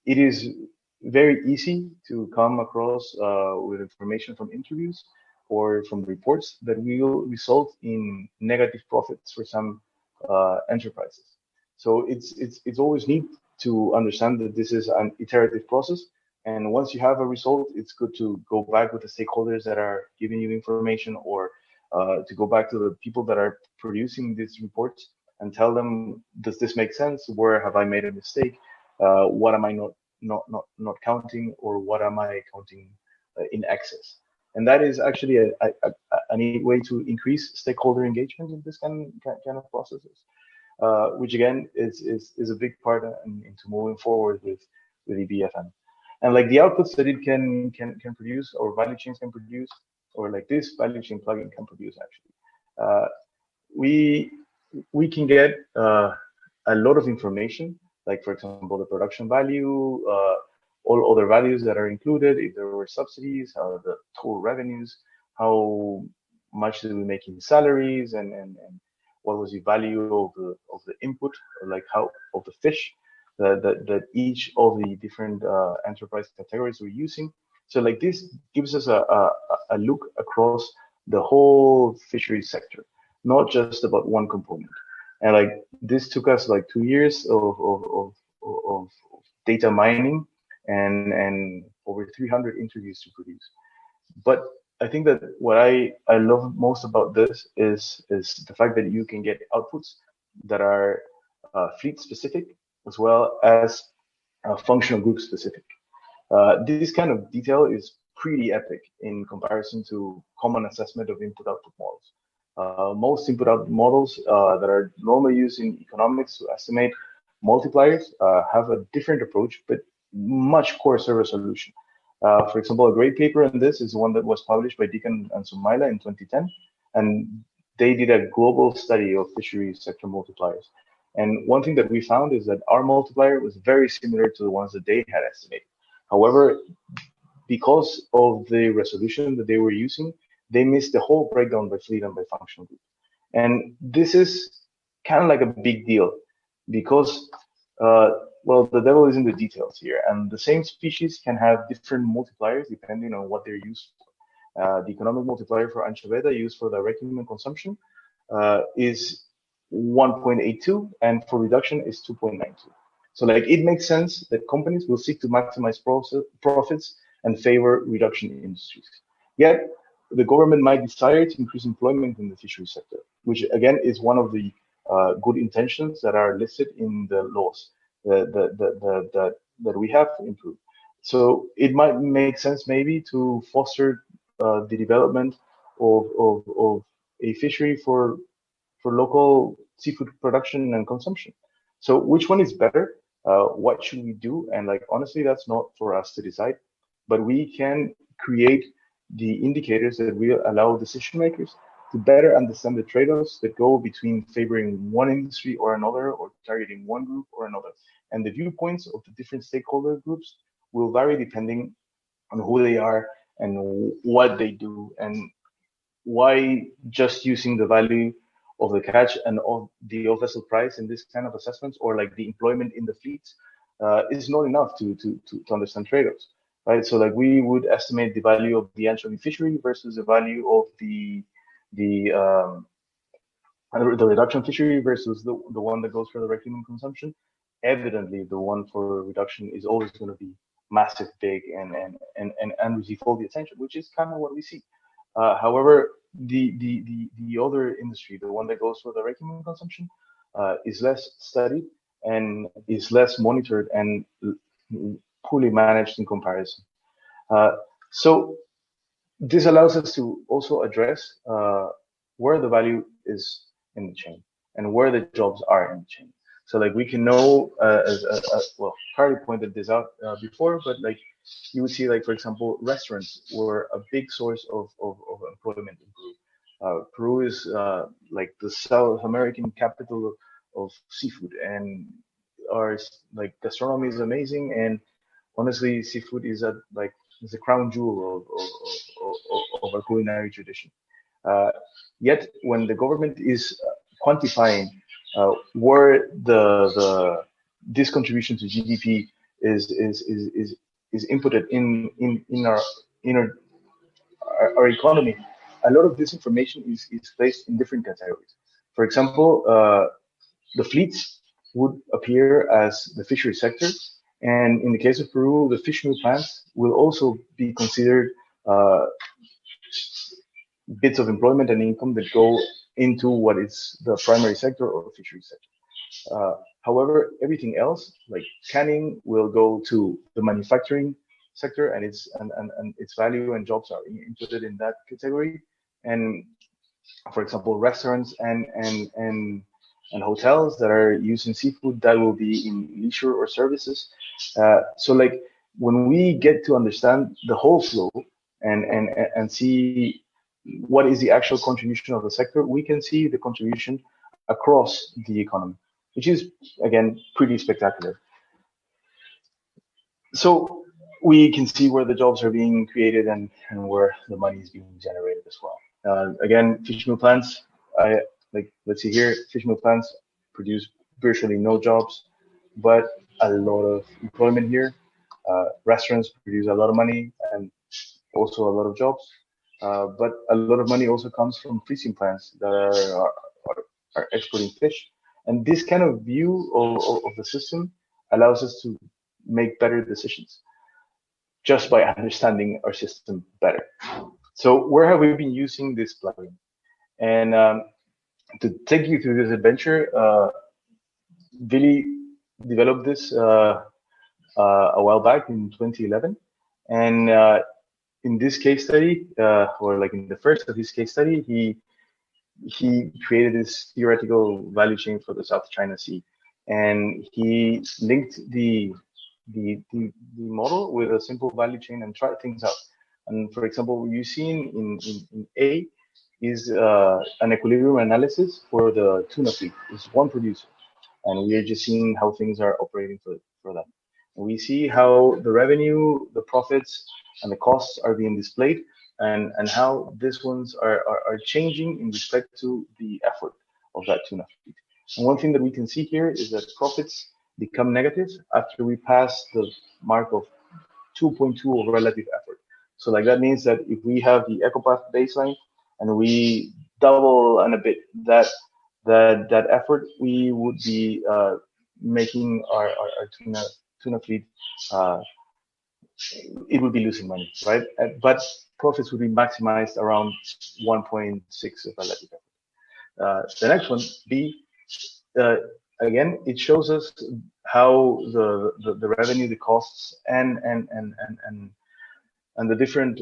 it is very easy to come across with information from interviews or from reports that will result in negative profits for some enterprises. So it's always neat to understand that this is an iterative process. And once you have a result, it's good to go back with the stakeholders that are giving you information, or to go back to the people that are producing these reports and tell them, does this make sense? Where have I made a mistake? What am I not counting, or what am I counting in excess? And that is actually a neat way to increase stakeholder engagement in this kind of processes, which again is a big part into moving forward with EBFM. And like the outputs that it can produce, or value chains can produce, or like this value chain plugin can produce actually, we can get a lot of information, like for example the production value, all other values that are included, if there were subsidies, the total revenues, how much did we make in salaries, and what was the value of the input, or like how of the fish that each of the different enterprise categories we're using. So like this gives us a look across the whole fisheries sector, not just about one component. And like this took us like 2 years of data mining and over 300 interviews to produce. But I think that what I love most about this is the fact that you can get outputs that are fleet specific, as well as functional group specific. This kind of detail is pretty epic in comparison to common assessment of input-output models. Most input-output models that are normally used in economics to estimate multipliers have a different approach, but much coarser resolution. For example, a great paper on this is one that was published by Deacon and Sumaila in 2010, and they did a global study of fisheries sector multipliers. And one thing that we found is that our multiplier was very similar to the ones that they had estimated. However, because of the resolution that they were using, they missed the whole breakdown by fleet and by functional group. And this is kind of like a big deal because, well, the devil is in the details here. And the same species can have different multipliers depending on what they're used for. The economic multiplier for anchoveta used for direct human consumption is 1.82, and for reduction is 2.92. So like it makes sense that companies will seek to maximize profits and favor reduction in industries. Yet the government might desire to increase employment in the fisheries sector, which again is one of the good intentions that are listed in the laws that we have to improve. So it might make sense maybe to foster the development of a fishery for local seafood production and consumption. So which one is better? What should we do? And like, honestly, that's not for us to decide, but we can create the indicators that will allow decision makers to better understand the trade-offs that go between favoring one industry or another, or targeting one group or another. And the viewpoints of the different stakeholder groups will vary depending on who they are and what they do, and why just using the value of the catch and of the off-vessel price in this kind of assessments, or like the employment in the fleets, is not enough to understand trade-offs, right? So like we would estimate the value of the anchovy fishery versus the value of the reduction fishery versus the one that goes for the human consumption. Evidently, the one for reduction is always going to be massive, big, and receive all the attention, which is kind of what we see. However, the other industry, the one that goes for direct human consumption, is less studied and is less monitored and poorly managed in comparison. So this allows us to also address where the value is in the chain and where the jobs are in the chain. So like we can know, well, Carly pointed this out before, but like you would see, like, for example, restaurants were a big source of employment in Peru. Peru is like the South American capital of seafood, and our like gastronomy is amazing. And honestly, seafood is is a crown jewel of our culinary tradition. Uh, Yet, when the government is quantifying where this contribution to GDP is inputted in our economy, a lot of this information is placed in different categories. For example, the fleets would appear as the fishery sector, and in the case of Peru, the fish meal plants will also be considered uh, bits of employment and income that go into what is the primary sector or fishery sector. However, everything else, like canning, will go to the manufacturing sector, and its value and jobs are included in that category. And for example, restaurants and hotels that are using seafood, that will be in leisure or services. So like when we get to understand the whole flow and see what is the actual contribution of the sector, we can see the contribution across the economy, which is again pretty spectacular. So we can see where the jobs are being created and where the money is being generated as well. Again, fish meal plants, let's see here, fish meal plants produce virtually no jobs, but a lot of employment here. Restaurants produce a lot of money and also a lot of jobs, but a lot of money also comes from fishing plants that are exporting fish. And this kind of view of the system allows us to make better decisions just by understanding our system better. So where have we been using this plugin? And to take you through this adventure, Billy developed this a while back in 2011. And in this case study, or like in the first of his case study, he created this theoretical value chain for the South China Sea. And he linked the model with a simple value chain and tried things out. And for example, what you see in A is an equilibrium analysis for the tuna fleet. It's one producer, and we are just seeing how things are operating for them. And we see how the revenue, the profits, and the costs are being displayed, and how these ones are changing in respect to the effort of that tuna fleet. And one thing that we can see here is that profits become negative after we pass the mark of 2.2 of relative effort. So like that means that if we have the Ecopath baseline and we double and a bit that effort, we would be making our tuna fleet, it would be losing money, right? But profits would be maximized around 1.6 of relative effort. The next one, B, again, it shows us how the revenue, the costs, and the different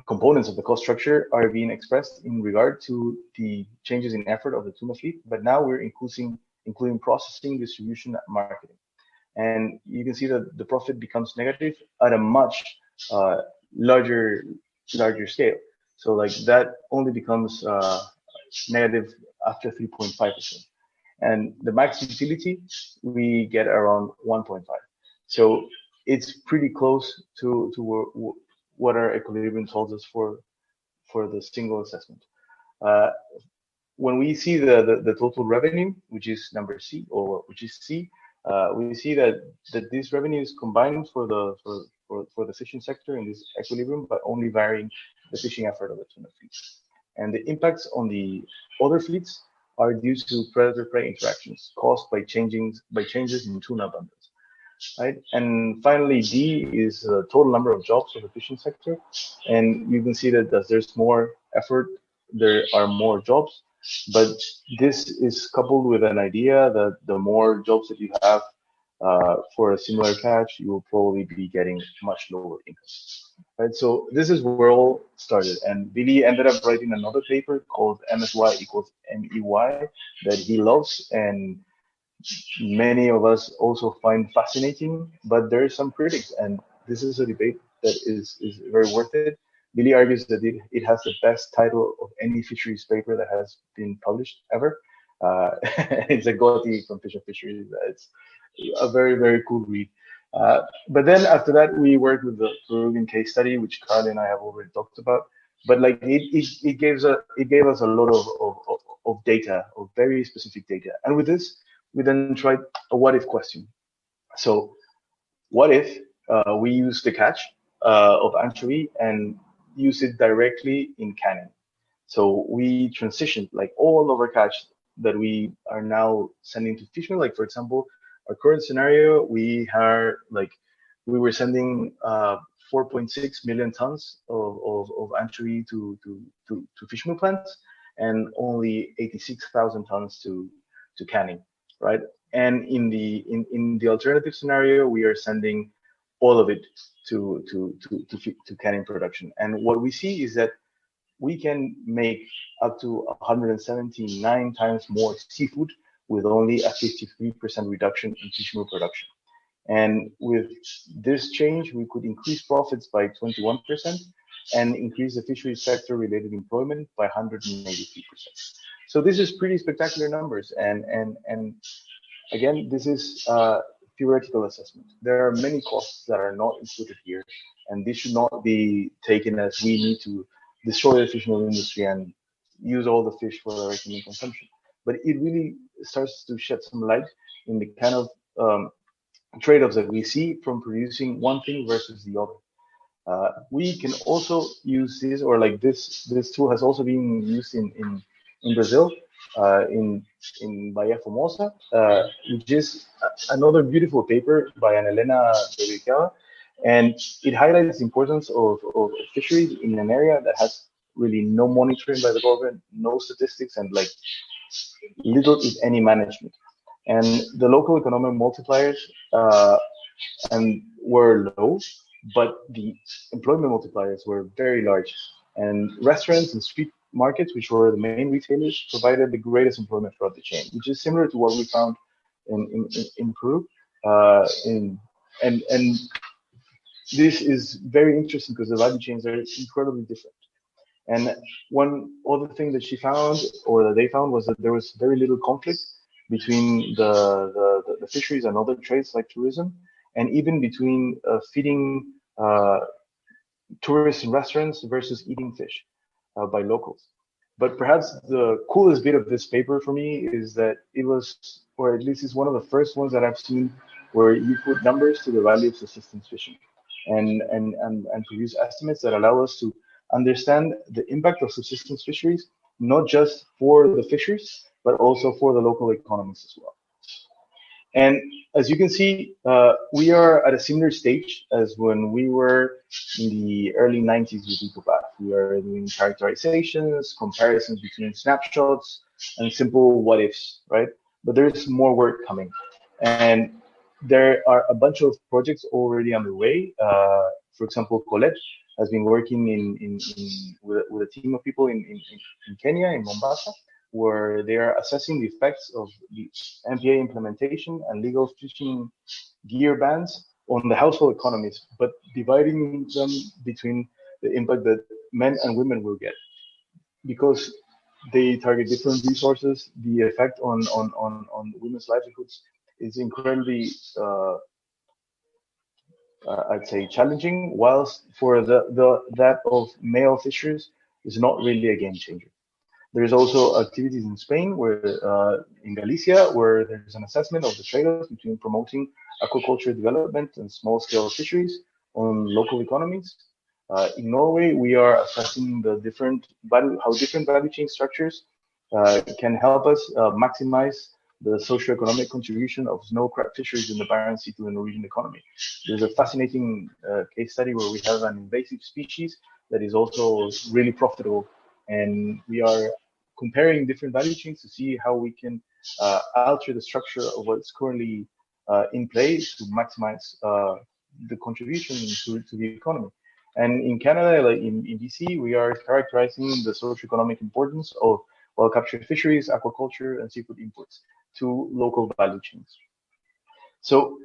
components of the cost structure are being expressed in regard to the changes in effort of the tuna fleet. But now we're including processing, distribution, and marketing. And you can see that the profit becomes negative at a much larger scale. So like that only becomes negative after 3.5%. And the max utility, we get around 1.5. So it's pretty close to what our equilibrium tells us for the single assessment. When we see the total revenue, which is number C, or which is C, we see that this revenue is combined for the fishing sector in this equilibrium, but only varying the fishing effort of the tuna fleet. And the impacts on the other fleets are due to predator-prey interactions caused by changes in tuna abundance, right? And finally, D is the total number of jobs of the fishing sector, and you can see that as there's more effort, there are more jobs. But this is coupled with an idea that the more jobs that you have for a similar catch, you will probably be getting much lower income. Right, so this is where it all started, and Billy ended up writing another paper called MSY equals MEY that he loves, and many of us also find fascinating. But there are some critics, and this is a debate that is very worth it. Leigh argues that it has the best title of any fisheries paper that has been published ever. It's a GOTY from Fish and Fisheries. It's a very, very cool read. But then after that, we worked with the Peruvian case study, which Carl and I have already talked about. But like it gave us a lot of data, of very specific data. And with this, we then tried a what if question. So what if we use the catch of anchovy and use it directly in canning? So we transitioned like all of our catch that we are now sending to fishermen. Like for example, our current scenario, we were sending 4.6 million tons of anchovy to fishmeal plants, and only 86,000 tons to canning, right? And in the alternative scenario, we are sending all of it to canning production. And what we see is that we can make up to 179 times more seafood with only a 53% reduction in fishmeal production. And with this change, we could increase profits by 21% and increase the fisheries sector related employment by 183%. So this is pretty spectacular numbers. And again, this is a theoretical assessment. There are many costs that are not included here, and this should not be taken as we need to destroy the fishmeal industry and use all the fish for direct human consumption. But it really starts to shed some light in the kind of trade-offs that we see from producing one thing versus the other. We can also use this, or like this tool has also been used in Brazil, in Bahia Formosa, which is another beautiful paper by Ana Helena, and it highlights the importance of fisheries in an area that has really no monitoring by the government, no statistics, and like little if any management. And the local economic multipliers were low, but the employment multipliers were very large. And restaurants and street markets, which were the main retailers, provided the greatest employment throughout the chain, which is similar to what we found in Peru. And this is very interesting because the value chains are incredibly different. And one other thing that she found, or that they found, was that there was very little conflict between the fisheries and other trades like tourism, and even between feeding tourists in restaurants versus eating fish by locals. But perhaps the coolest bit of this paper for me is that it was, or at least it's one of the first ones that I've seen where you put numbers to the value of subsistence fishing and produce estimates that allow us to understand the impact of subsistence fisheries, not just for the fishers, but also for the local economies as well. And as you can see, we are at a similar stage as when we were in the early 90s with Ecopath. We are doing characterizations, comparisons between snapshots, and simple what ifs, right? But there's more work coming. And there are a bunch of projects already underway. For example, Coll has been working with a team of people in Kenya, in Mombasa, where they are assessing the effects of the MPA implementation and legal fishing gear bans on the household economies, but dividing them between the impact that men and women will get. Because they target different resources, the effect on women's livelihoods is incredibly, I'd say, challenging, whilst for that of male fishers is not really a game changer. There's also activities in Spain, where in Galicia, where there's an assessment of the trade-off between promoting aquaculture development and small-scale fisheries on local economies. In Norway, we are assessing how different value chain structures can help us maximize the socioeconomic contribution of snow crab fisheries in the Barents Sea to the Norwegian economy. There's a fascinating case study where we have an invasive species that is also really profitable, and we are comparing different value chains to see how we can alter the structure of what's currently in place to maximize the contribution to the economy. And in Canada, like in BC, we are characterizing the socioeconomic importance of wild capture fisheries, aquaculture, and seafood imports to local value chains. So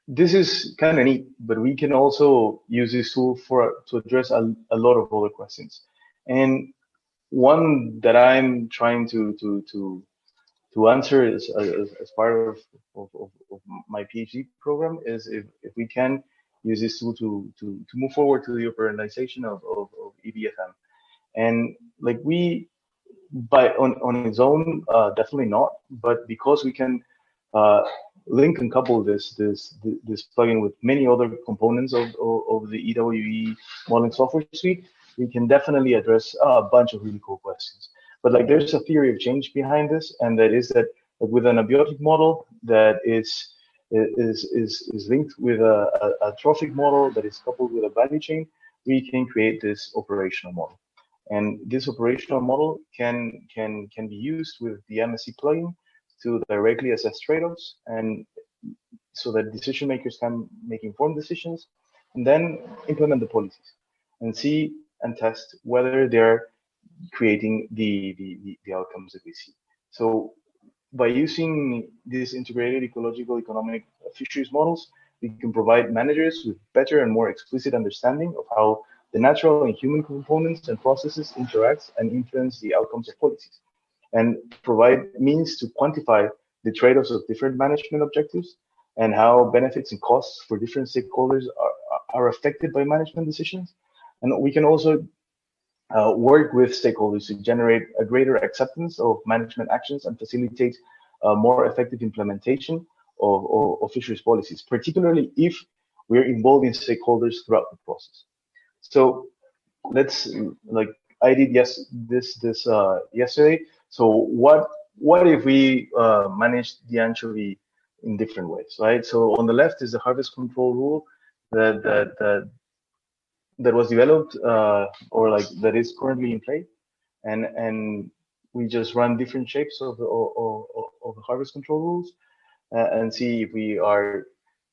this is kind of neat, but we can also use this tool to address a lot of other questions. And one that I'm trying to answer is as part of my PhD program is if we can use this tool to move forward to the operationalization of EBFM. And like we by on its own, definitely not. But because we can uh, link and couple this plugin with many other components of the EWE modeling software suite, we can definitely address a bunch of really cool questions. But like, there's a theory of change behind this, and that is that with an abiotic model that is linked with a trophic model that is coupled with a value chain, we can create this operational model. And this operational model can be used with the MSC plugin to directly assess trade-offs, and so that decision makers can make informed decisions, and then implement the policies and see and test whether they're creating the outcomes that we see. So by using these integrated ecological economic fisheries models, we can provide managers with better and more explicit understanding of how the natural and human components and processes interact and influence the outcomes of policies, and provide means to quantify the trade-offs of different management objectives and how benefits and costs for different stakeholders are affected by management decisions. And we can also work with stakeholders to generate a greater acceptance of management actions and facilitate more effective implementation of fisheries policies, particularly if we're involving stakeholders throughout the process. So let's, like, I did this yesterday. So what if we manage the anchovy in different ways, right? So on the left is the harvest control rule that was developed or like that is currently in play, and we just run different shapes of the harvest control rules and see if we are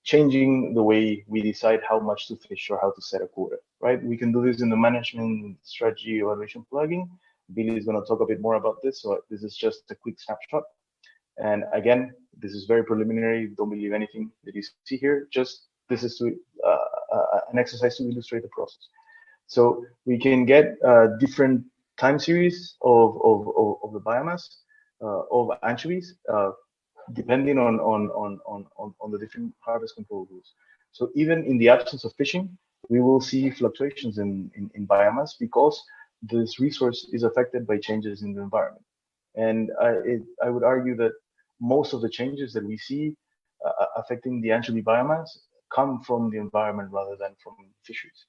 changing the way we decide how much to fish or how to set a quota, right? We can do this in the management strategy evaluation plugin. Billy is going to talk a bit more about this, so this is just a quick snapshot. And again, this is very preliminary. Don't believe anything that you see here. Just this is an exercise to illustrate the process. So we can get different time series of the biomass of anchovies, depending on the different harvest control rules. So even in the absence of fishing, we will see fluctuations in biomass because this resource is affected by changes in the environment. And I would argue that most of the changes that we see affecting the anchovy biomass come from the environment rather than from fisheries.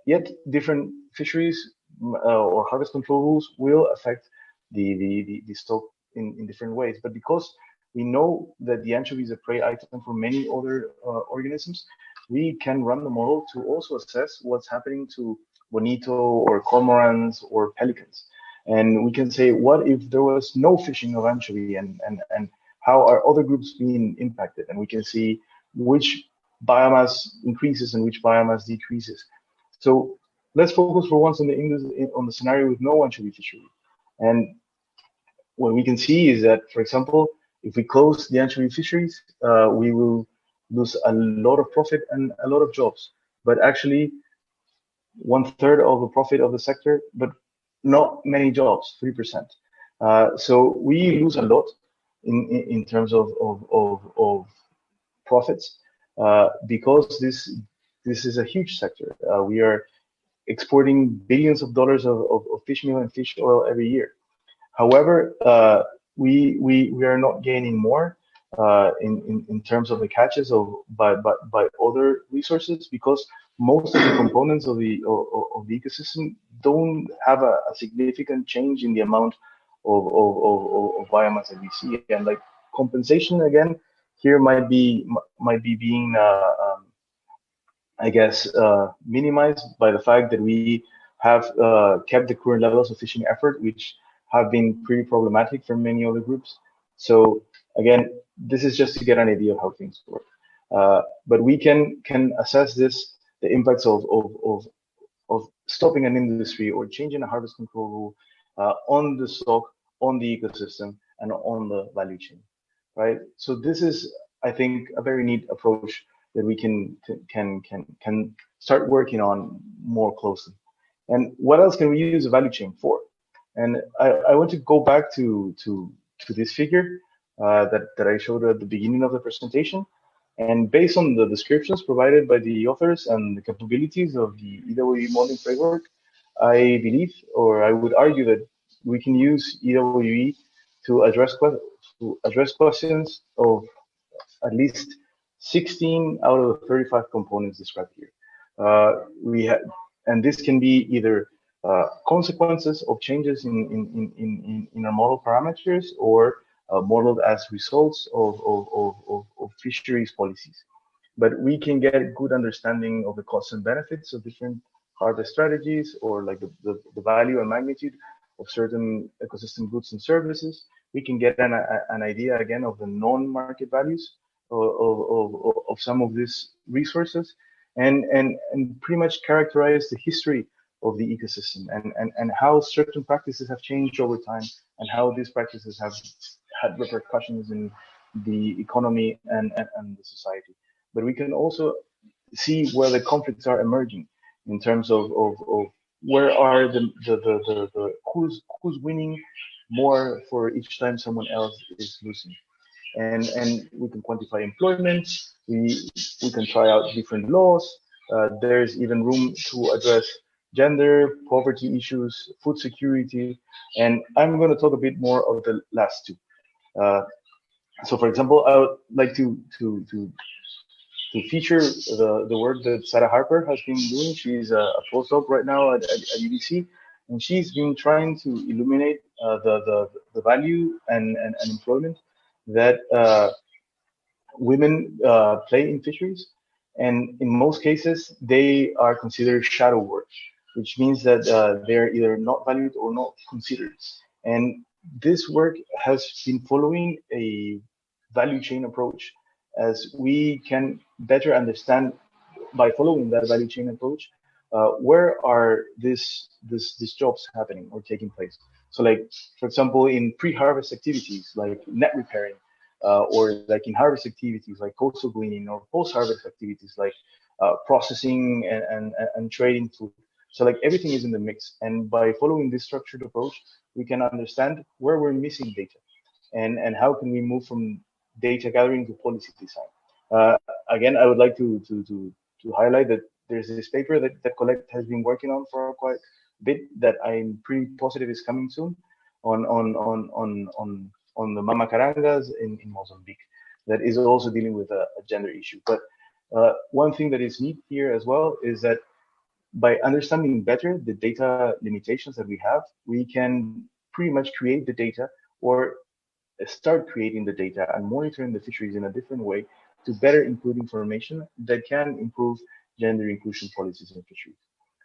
Yet different fisheries or harvest control rules will affect the stock in different ways. But because we know that the anchovy is a prey item for many other organisms, we can run the model to also assess what's happening to bonito or cormorants or pelicans. And we can say, what if there was no fishing of anchovy, and how are other groups being impacted? And we can see which biomass increases and which biomass decreases. So let's focus for once on the scenario with no anchovy fishery. And what we can see is that, for example, if we close the anchovy fisheries, we will lose a lot of profit and a lot of jobs. But actually, 1/3 of the profit of the sector, but not many jobs, 3%. So we lose a lot in terms of profits because this is a huge sector. We are exporting billions of dollars of fish meal and fish oil every year. However, we are not gaining more in terms of the catches by other resources, because most of the components of the ecosystem don't have a significant change in the amount of biomass that we see. And like, compensation again here might be being I guess minimized by the fact that we have kept the current levels of fishing effort, which have been pretty problematic for many other groups. So again, this is just to get an idea of how things work. But we can assess the impacts of stopping an industry or changing a harvest control rule on the stock, on the ecosystem, and on the value chain, right? So this is I think, a very neat approach that we can start working on more closely. And what else can we use a value chain for? And I want to go back to this figure that I showed at the beginning of the presentation. And based on the descriptions provided by the authors and the capabilities of the EWE modeling framework, I believe, or I would argue, that we can use EWE to address questions of at least 16 out of the 35 components described here. We have, and this can be either consequences of changes in our model parameters, or modeled as results of fisheries policies. But we can get a good understanding of the costs and benefits of different harvest strategies, or like the value and magnitude of certain ecosystem goods and services. We can get an idea again of the non-market values of some of these resources, and pretty much characterize the history of the ecosystem, and how certain practices have changed over time, and how these practices have had repercussions in the economy and the society. But we can also see where the conflicts are emerging in terms of where are the who's winning more for each time someone else is losing. And we can quantify employment. We can try out different laws. There's even room to address gender, poverty issues, food security, and I'm going to talk a bit more of the last two. So, for example, I would like to feature the work that Sarah Harper has been doing. She's a postdoc right now at UBC, and she's been trying to illuminate the value and employment that women play in fisheries. And in most cases, they are considered shadow work, which means that they're either not valued or not considered. And this work has been following a value chain approach, as we can better understand, by following that value chain approach, where are these jobs happening or taking place. So, like, for example, in pre-harvest activities like net repairing, or like in harvest activities like coastal gleaning, or post-harvest activities like processing and trading food. So, like, everything is in the mix. And by following this structured approach, we can understand where we're missing data, and how can we move from data gathering to policy design. Again, I would like to highlight that there's this paper that Collect has been working on for quite a bit, that I'm pretty positive is coming soon, on the mama carangas in Mozambique, that is also dealing with a gender issue. But one thing that is neat here as well is that by understanding better the data limitations that we have, we can pretty much create the data, or start creating the data and monitoring the fisheries in a different way, to better include information that can improve gender inclusion policies in fisheries.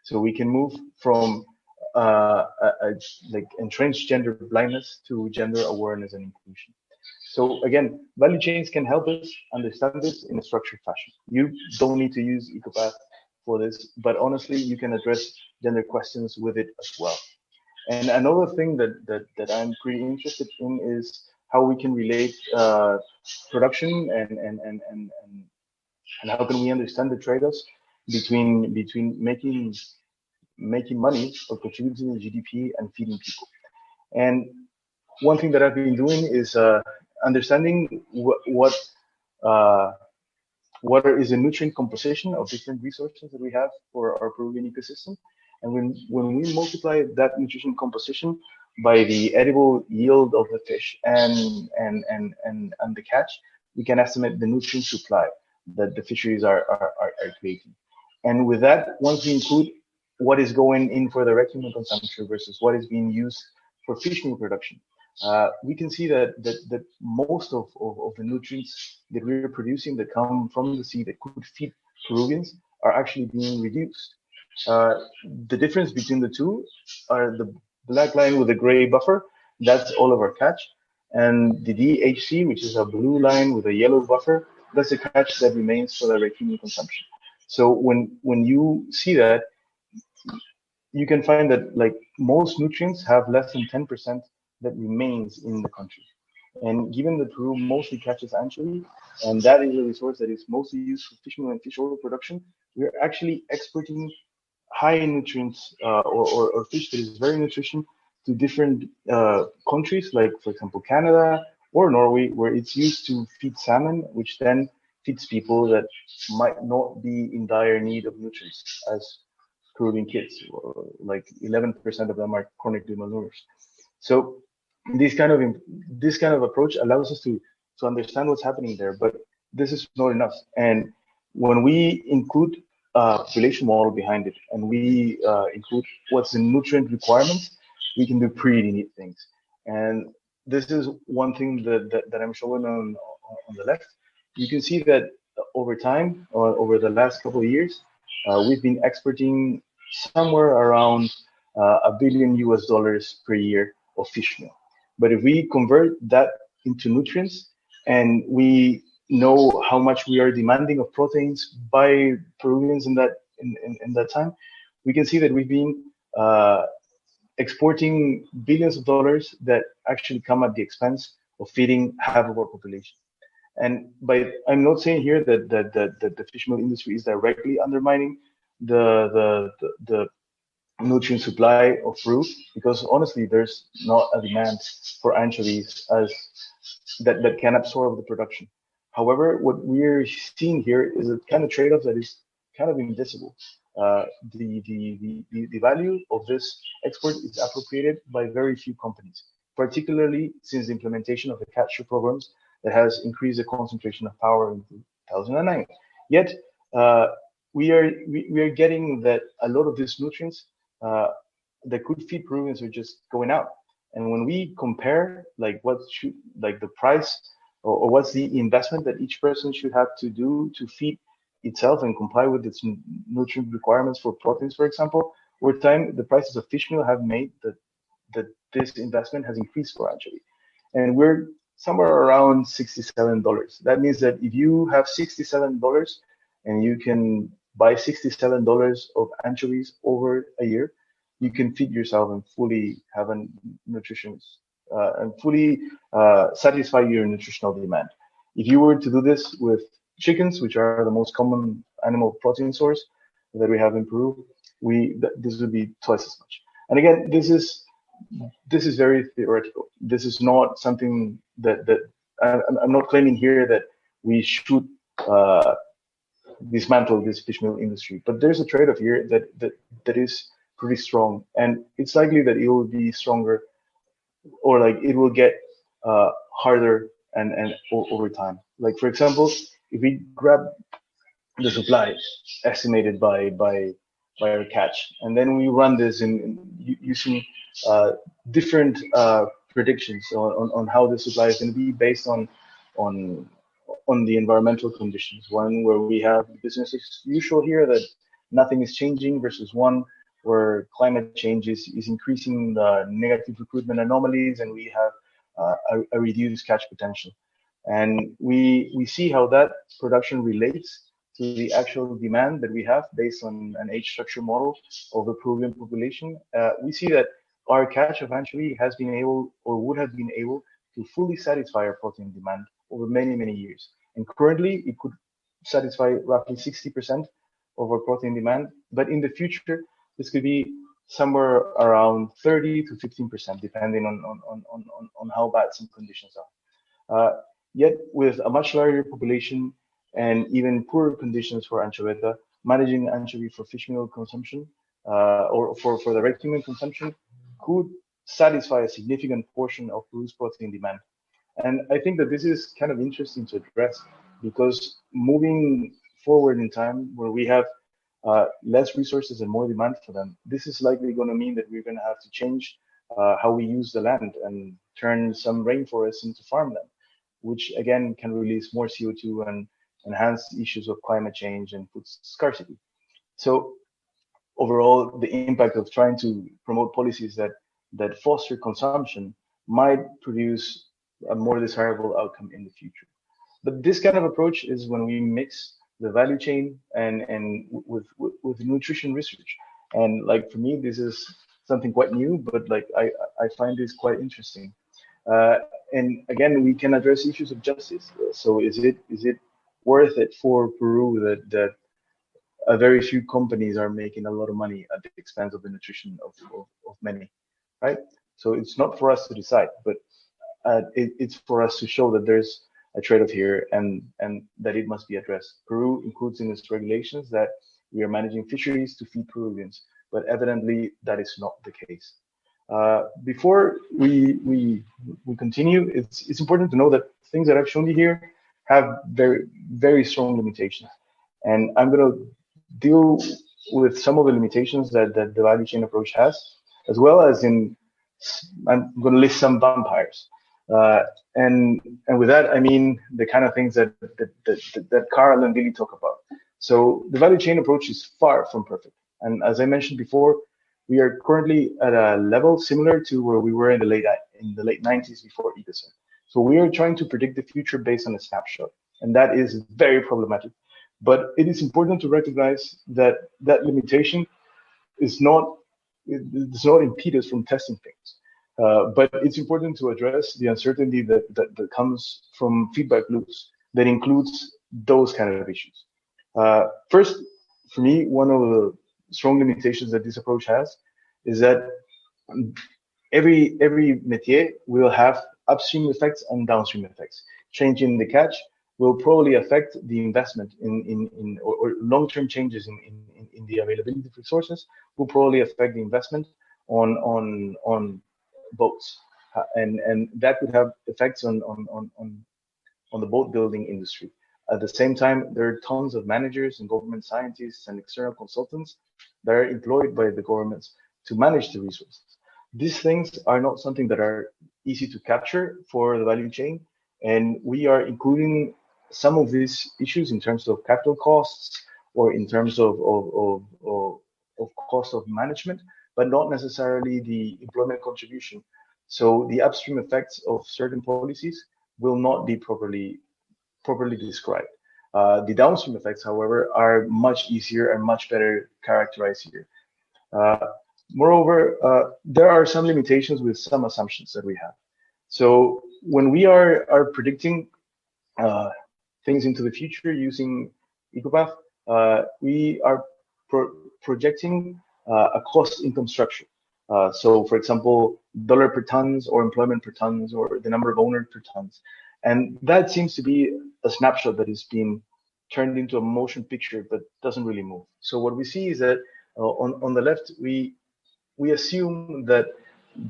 So we can move from like entrenched gender blindness to gender awareness and inclusion. So again, value chains can help us understand this in a structured fashion. You don't need to use Ecopath for this, but honestly, you can address gender questions with it as well. And another thing that I'm pretty interested in is how we can relate production and how can we understand the trade-offs between making money or contributing to GDP and feeding people. And one thing that I've been doing is understanding what is the nutrient composition of different resources that we have for our Peruvian ecosystem. And when we multiply that nutrition composition by the edible yield of the fish and the catch, we can estimate the nutrient supply that the fisheries are creating. And with that, once we include what is going in for direct human consumption versus what is being used for fish meal production, we can see that most of the nutrients that we're producing that come from the sea that could feed Peruvians are actually being reduced. The difference between the two are the black line with a gray buffer, that's all of our catch, and the DHC, which is a blue line with a yellow buffer, that's the catch that remains for direct human consumption. So when you see that, you can find that like most nutrients have less than 10% that remains in the country. And given that Peru mostly catches anchovy, and that is a resource that is mostly used for fish meal and fish oil production, we're actually exporting high nutrients or fish that is very nutrition to different countries, like for example Canada or Norway, where it's used to feed salmon, which then feeds people that might not be in dire need of nutrients, as Peruvian kids. Like 11% of them are chronically malnourished. So this kind of approach allows us to understand what's happening there, but this is not enough. And when we include a population model behind it, and we include what's the nutrient requirements, we can do pretty neat things. And this is one thing that I'm showing on the left. You can see that over time, or over the last couple of years, we've been exporting somewhere around $1 billion US per year of fish meal. But if we convert that into nutrients, and we know how much we are demanding of proteins by Peruvians in that time, we can see that we've been exporting billions of dollars that actually come at the expense of feeding half of our population. And I'm not saying here that the fish meal industry is directly undermining the nutrient supply of Peru, because honestly, there's not a demand for anchovies as that can absorb the production. However, what we're seeing here is a kind of trade-off that is kind of invisible. The value of this export is appropriated by very few companies, particularly since the implementation of the capture programs that has increased the concentration of power in 2009. Yet, we are getting that a lot of these nutrients that could feed Peruvians are just going out. And when we compare like the price or what's the investment that each person should have to do to feed itself and comply with its nutrient requirements for proteins, for example, over time the prices of fish meal have made that this investment has increased for anchovy. And we're somewhere around $67. That means that if you have $67 and you can buy $67 of anchovies over a year, you can feed yourself and fully have a nutrition and fully satisfy your nutritional demand. If you were to do this with chickens, which are the most common animal protein source that we have in Peru, this would be twice as much. And again, this is very theoretical. This is not something that I'm not claiming here that we should dismantle this fish meal industry, but there's a trade-off here that is pretty strong, and it's likely that it will be stronger, or like it will get harder and over time. Like for example, if we grab the supply estimated by our catch, and then we run this in using different predictions on how the supply is going to be based on the environmental conditions. One where we have business as usual here, that nothing is changing, versus one where climate change is increasing the negative recruitment anomalies, and we have a reduced catch potential. And we see how that production relates to the actual demand that we have based on an age structure model of the Peruvian population. We see that our catch of anchovy has been able, or would have been able, to fully satisfy our protein demand over many, many years. And currently, it could satisfy roughly 60% of our protein demand. But in the future, this could be somewhere around 30 to 15%, depending on how bad some conditions are. Yet, with a much larger population and even poorer conditions for anchoveta, managing anchovy for fish meal consumption or for direct human consumption could satisfy a significant portion of Peru's protein demand. And I think that this is kind of interesting to address, because moving forward in time where we have less resources and more demand for them, this is likely going to mean that we're going to have to change how we use the land and turn some rainforests into farmland, which again can release more CO2 and enhance issues of climate change and food scarcity. So overall, the impact of trying to promote policies that foster consumption might produce a more desirable outcome in the future. But this kind of approach is when we mix the value chain and with nutrition research. And like for me, this is something quite new, but like I find this quite interesting. and again, we can address issues of justice. So is it worth it for Peru that a very few companies are making a lot of money at the expense of the nutrition of many, right? So it's not for us to decide, but it's for us to show that there's a trade-off here and that it must be addressed. Peru includes in its regulations that we are managing fisheries to feed Peruvians, but evidently that is not the case. Before we continue, it's important to know that things that I've shown you here have very strong limitations, and I'm going to deal with some of the limitations that the value chain approach has, as well as I'm going to list some vampires. And with that, I mean the kind of things that Carl and Billy talk about. So the value chain approach is far from perfect. And as I mentioned before, we are currently at a level similar to where we were in the late 90s before Ecosim. So we are trying to predict the future based on a snapshot, and that is very problematic. But it is important to recognize that limitation does not impede us from testing things. But it's important to address the uncertainty that comes from feedback loops that includes those kind of issues. First, for me, one of the strong limitations that this approach has is that every métier will have upstream effects and downstream effects. Changing the catch will probably affect the investment or long-term changes in the availability of resources will probably affect the investment on boats, and that could have effects on the boat building industry. At the same time, there are tons of managers and government scientists and external consultants that are employed by the governments to manage the resources. These things are not something that are easy to capture for the value chain, and we are including some of these issues in terms of capital costs or in terms of cost of management, but not necessarily the employment contribution. So the upstream effects of certain policies will not be properly described. The downstream effects, however, are much easier and much better characterized here. Moreover, there are some limitations with some assumptions that we have. So when we are predicting things into the future using Ecopath, we are projecting a cost income structure. So for example, dollar per tons or employment per tons or the number of owners per tons. And that seems to be a snapshot that is being turned into a motion picture but doesn't really move. So what we see is that on the left, we assume that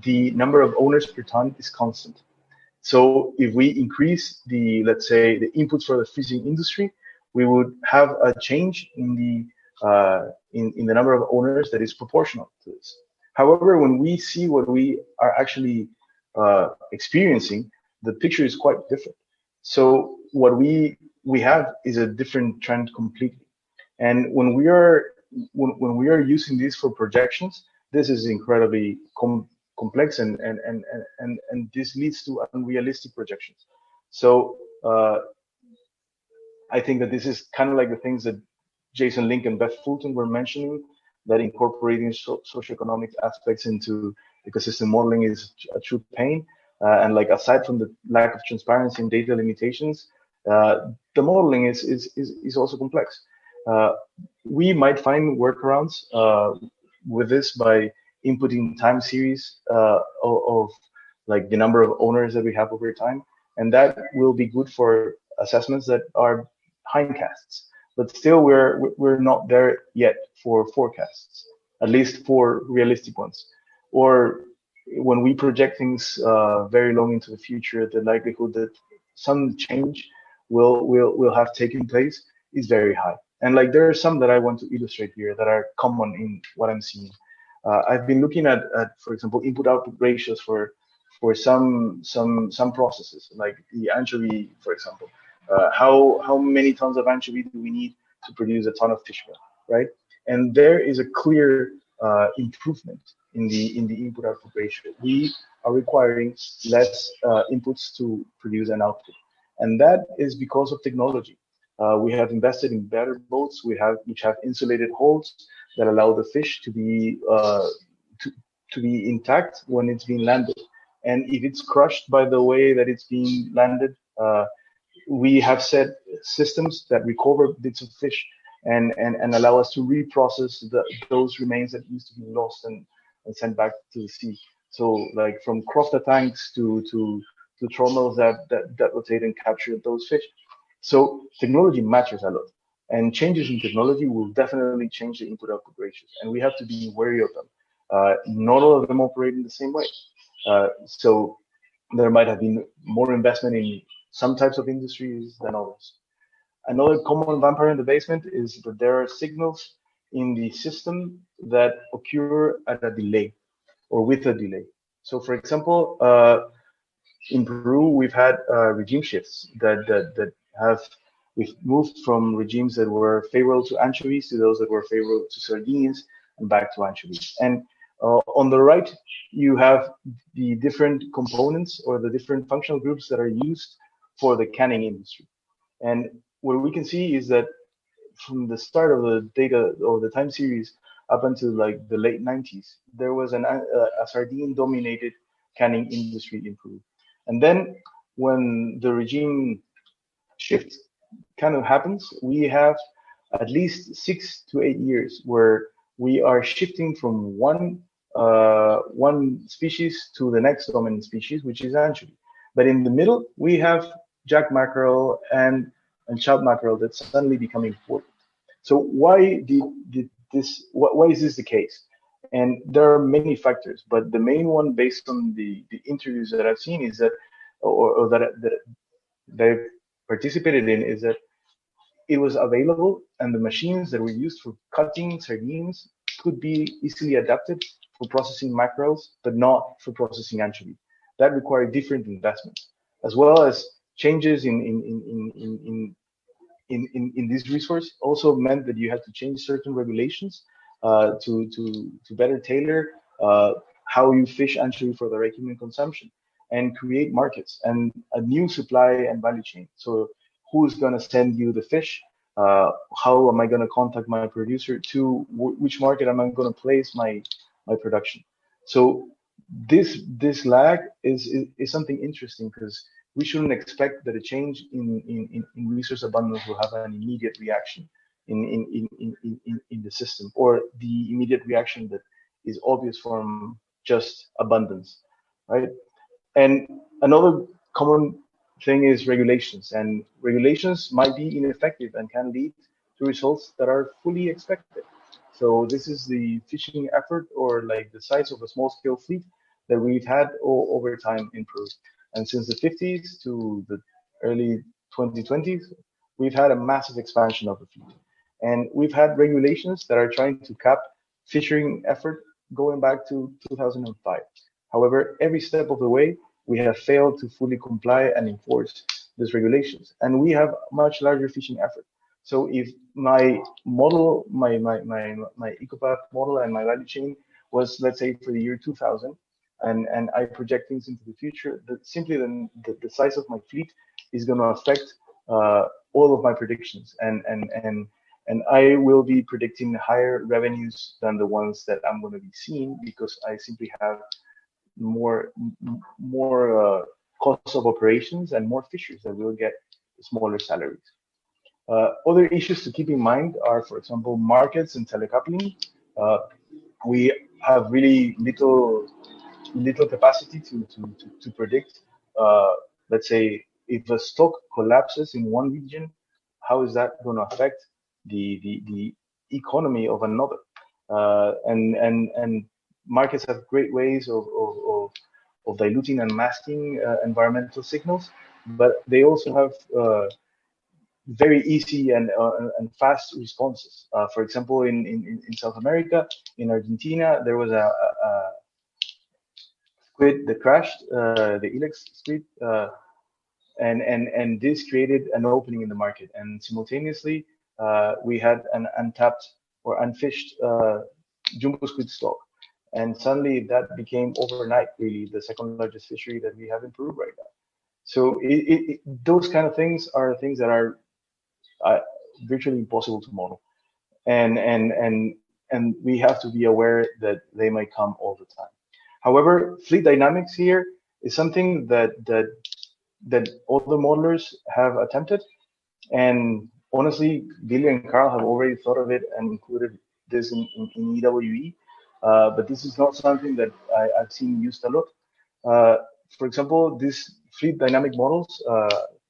the number of owners per ton is constant. So if we increase let's say, the inputs for the fishing industry, we would have a change in the number of owners that is proportional to this. However, when we see what we are actually experiencing, the picture is quite different. So what we have is a different trend completely. And when we are using this for projections, this is incredibly complex and this leads to unrealistic projections. So I think that this is kind of like the things that Jason Link and Beth Fulton were mentioning, that incorporating socioeconomic aspects into ecosystem modeling is a true pain. And like aside from the lack of transparency and data limitations, the modeling is also complex. We might find workarounds with this by inputting time series of like the number of owners that we have over time, and that will be good for assessments that are hindcasts. But still, we're not there yet for forecasts, at least for realistic ones. Or when we project things very long into the future, the likelihood that some change will have taken place is very high. And like there are some that I want to illustrate here that are common in what I'm seeing. I've been looking at, for example, input-output ratios for some processes, like the anchovy, for example. How many tons of anchovy do we need to produce a ton of fish meal, right? And there is a clear improvement in the input-output ratio. We are requiring less inputs to produce an output, and that is because of technology. We have invested in better boats. Which have insulated holds that allow the fish to be intact when it's being landed, And if it's crushed by the way that it's being landed, we have set systems that recover bits of fish and allow us to reprocess those remains that used to be lost and sent back to the sea. So like from crofter tanks to trommels that rotate and capture those fish. So technology matters a lot, and changes in technology will definitely change the input-output ratios, and we have to be wary of them. Not all of them operate in the same way. So there might have been more investment in some types of industries than others. Another common vampire in the basement is that there are signals in the system that occur at a delay or with a delay. So for example, in Peru, we've had regime shifts that have we've moved from regimes that were favorable to anchovies to those that were favorable to sardines and back to anchovies. And on the right, you have the different components or the different functional groups that are used for the canning industry. And what we can see is that from the start of the data or the time series up until like the late 90s, there was a sardine dominated canning industry in Peru. And then when the regime shift kind of happens, we have at least 6 to 8 years where we are shifting from one species to the next dominant species, which is anchovy. But in the middle, we have jack mackerel and chub mackerel that's suddenly becoming important. So why did this? Why is this the case? And there are many factors, but the main one, based on the interviews that I've seen, is that, or that they've participated in, is that it was available, and the machines that were used for cutting sardines could be easily adapted for processing mackerels, but not for processing anchovy. That required different investments, as well as changes in this resource also meant that you had to change certain regulations to better tailor how you fish anchovy for direct human consumption and create markets and a new supply and value chain. So who's going to send you the fish? How am I going to contact my producer? To which market am I going to place my production? So this lag is something interesting, because we shouldn't expect that a change in resource abundance will have an immediate reaction in the system, or the immediate reaction that is obvious from just abundance, right? And another common thing is regulations, and regulations might be ineffective and can lead to results that are fully expected. So this is the fishing effort, or like the size of a small scale fleet that we've had over time in Peru. And since the 50s to the early 2020s, we've had a massive expansion of the fleet. And we've had regulations that are trying to cap fishing effort going back to 2005. However, every step of the way, we have failed to fully comply and enforce these regulations. And we have much larger fishing effort. So if my model, my Ecopath model and my value chain was, let's say, for the year 2000, and I project things into the future, that simply the size of my fleet is going to affect all of my predictions, and I will be predicting higher revenues than the ones that I'm going to be seeing, because I simply have more costs of operations and more fishers that will get smaller salaries. Other issues to keep in mind are, for example, markets and telecoupling. We have really little capacity to predict. Let's say if a stock collapses in one region, how is that going to affect the economy of another? And markets have great ways of diluting and masking environmental signals, but they also have very easy and fast responses. For example, in South America, in Argentina, there was a squid that crashed, the Ilex squid, and this created an opening in the market. And simultaneously, we had an untapped or unfished jumbo squid stock. And suddenly that became overnight really the second largest fishery that we have in Peru right now. So those kind of things are things that are virtually impossible to model, and we have to be aware that they might come all the time. However, fleet dynamics here is something that other modelers have attempted, and honestly, Billy and Carl have already thought of it and included this in EWE. But this is not something that I've seen used a lot. For example, these fleet dynamic models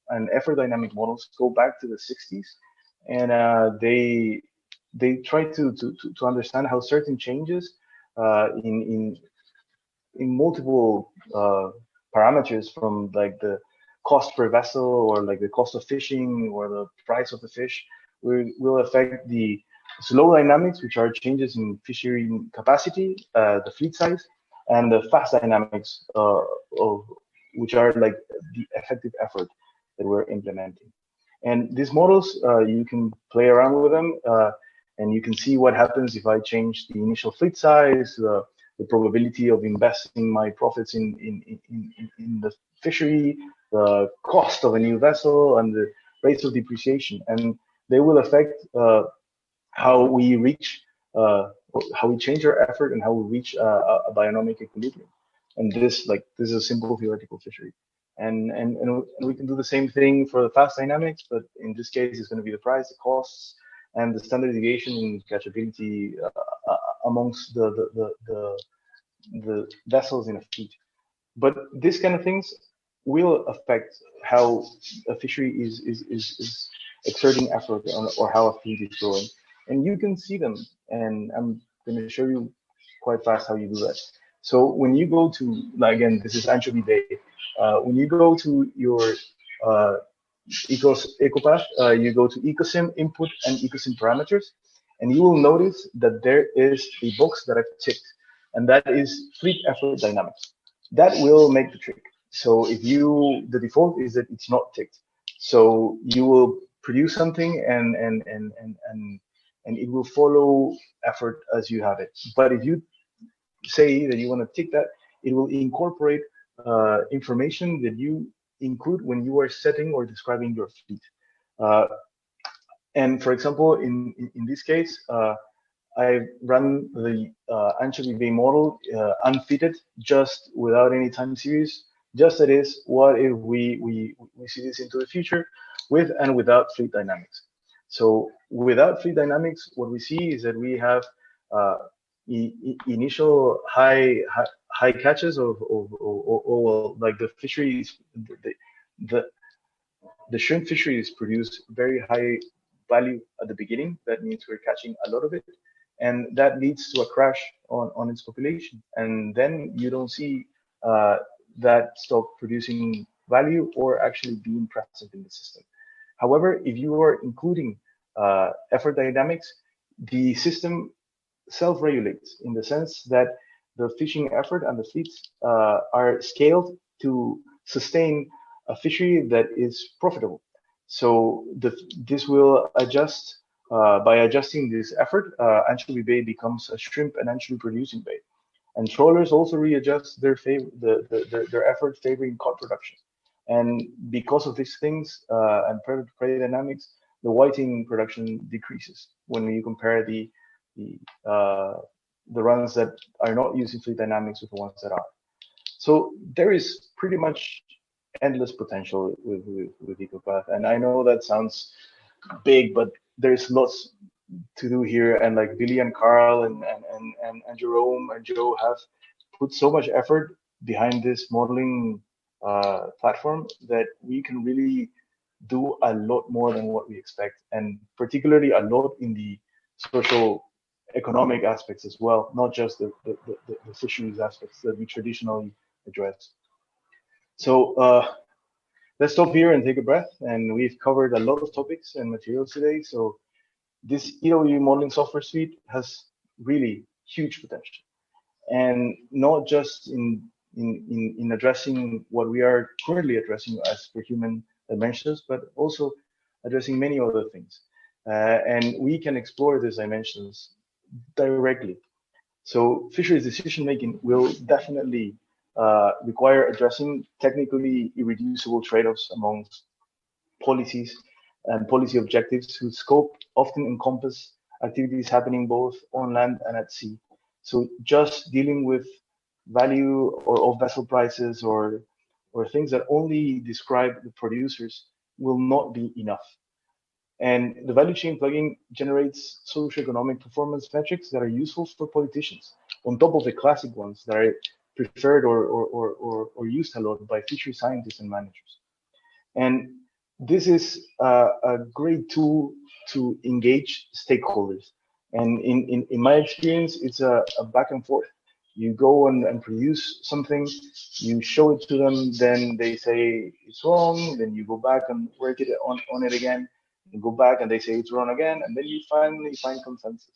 and effort dynamic models go back to the 60s, and they try to understand how certain changes in multiple parameters, from like the cost per vessel, or like the cost of fishing, or the price of the fish, will affect the slow dynamics, which are changes in fishery capacity, the fleet size, and the fast dynamics, which are like the effective effort that we're implementing. And these models, you can play around with them, and you can see what happens if I change the initial fleet size, the probability of investing my profits in the fishery, the cost of a new vessel, and the rates of depreciation. And they will affect how we reach, how we change our effort, and how we reach a bionomic equilibrium. And this is a simple theoretical fishery. And we can do the same thing for the fast dynamics, but in this case, it's going to be the price, the costs, and the standard deviation in catchability amongst the vessels in a fleet. But these kind of things will affect how a fishery is exerting effort on, or how a fleet is growing. And you can see them, and I'm going to show you quite fast how you do that. So when you go to, again, this is Anchovy Bay. When you go to your Ecopath, you go to Ecosim input and Ecosim parameters, and you will notice that there is a box that I've ticked, and that is fleet effort dynamics. That will make the trick. So if the default is that it's not ticked. So you will produce something and it will follow effort as you have it. But if you say that you want to tick that, it will incorporate information that you include when you are setting or describing your fleet. And for example, in this case, I run the Anchovy Bay model unfitted, just without any time series. Just that is, what if we see this into the future with and without fleet dynamics? So without fleet dynamics, what we see is that we have initial high catches of like the fisheries, the shrimp fisheries produce very high value at the beginning. That means we're catching a lot of it, and that leads to a crash on its population. And then you don't see that stop producing value or actually being present in the system. However, if you are including effort dynamics, the system self-regulates in the sense that the fishing effort and the fleets are scaled to sustain a fishery that is profitable. So this will adjust, by adjusting this effort, Anchovy Bay becomes a shrimp and anchovy producing bay. And trawlers also readjust their effort favoring cod production. And because of these things and prey dynamics, the whiting production decreases when you compare the runs that are not using fleet dynamics with the ones that are. So there is pretty much endless potential with Ecopath. And I know that sounds big, but there's lots to do here. And like Billy and Carl and Jerome and Joe have put so much effort behind this modeling platform that we can really do a lot more than what we expect, and particularly a lot in the social economic aspects as well, not just the fisheries aspects that we traditionally address. So let's stop here and take a breath. And we've covered a lot of topics and materials today. So this EWE modeling software suite has really huge potential, and not just in addressing what we are currently addressing as per human dimensions, but also addressing many other things. And we can explore these dimensions directly. So fisheries decision making will definitely require addressing technically irreducible trade-offs amongst policies and policy objectives whose scope often encompass activities happening both on land and at sea. So just dealing with value or of vessel prices or things that only describe the producers will not be enough. And the value chain plugin generates socioeconomic performance metrics that are useful for politicians, on top of the classic ones that are preferred or used a lot by fishery scientists and managers. And this is a great tool to engage stakeholders. And in my experience, it's a back and forth. You go and produce something, you show it to them, then they say it's wrong, then you go back and work it on it again, you go back and they say it's wrong again, and then you finally find consensus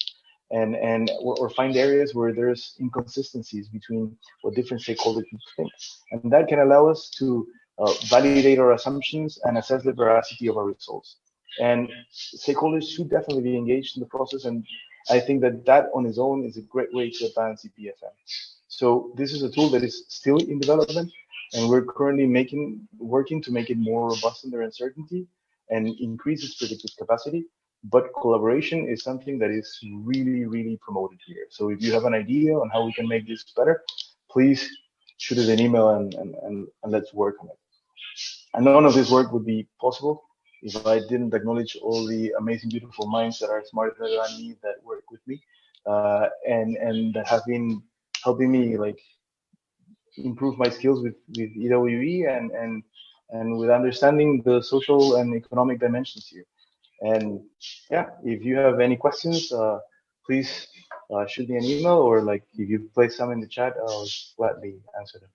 or find areas where there's inconsistencies between what different stakeholders think. And that can allow us to validate our assumptions and assess the veracity of our results. And stakeholders should definitely be engaged in the process. And I think that on its own is a great way to advance EBFM. So this is a tool that is still in development, and we're currently working to make it more robust under uncertainty and increase its predictive capacity. But collaboration is something that is really, really promoted here. So if you have an idea on how we can make this better, please shoot us an email and let's work on it. And none of this work would be possible if I didn't acknowledge all the amazing, beautiful minds that are smarter than me that work with me and that have been helping me like improve my skills with EWE and with understanding the social and economic dimensions here. And yeah, if you have any questions, please shoot me an email, or like if you place some in the chat, I'll gladly answer them.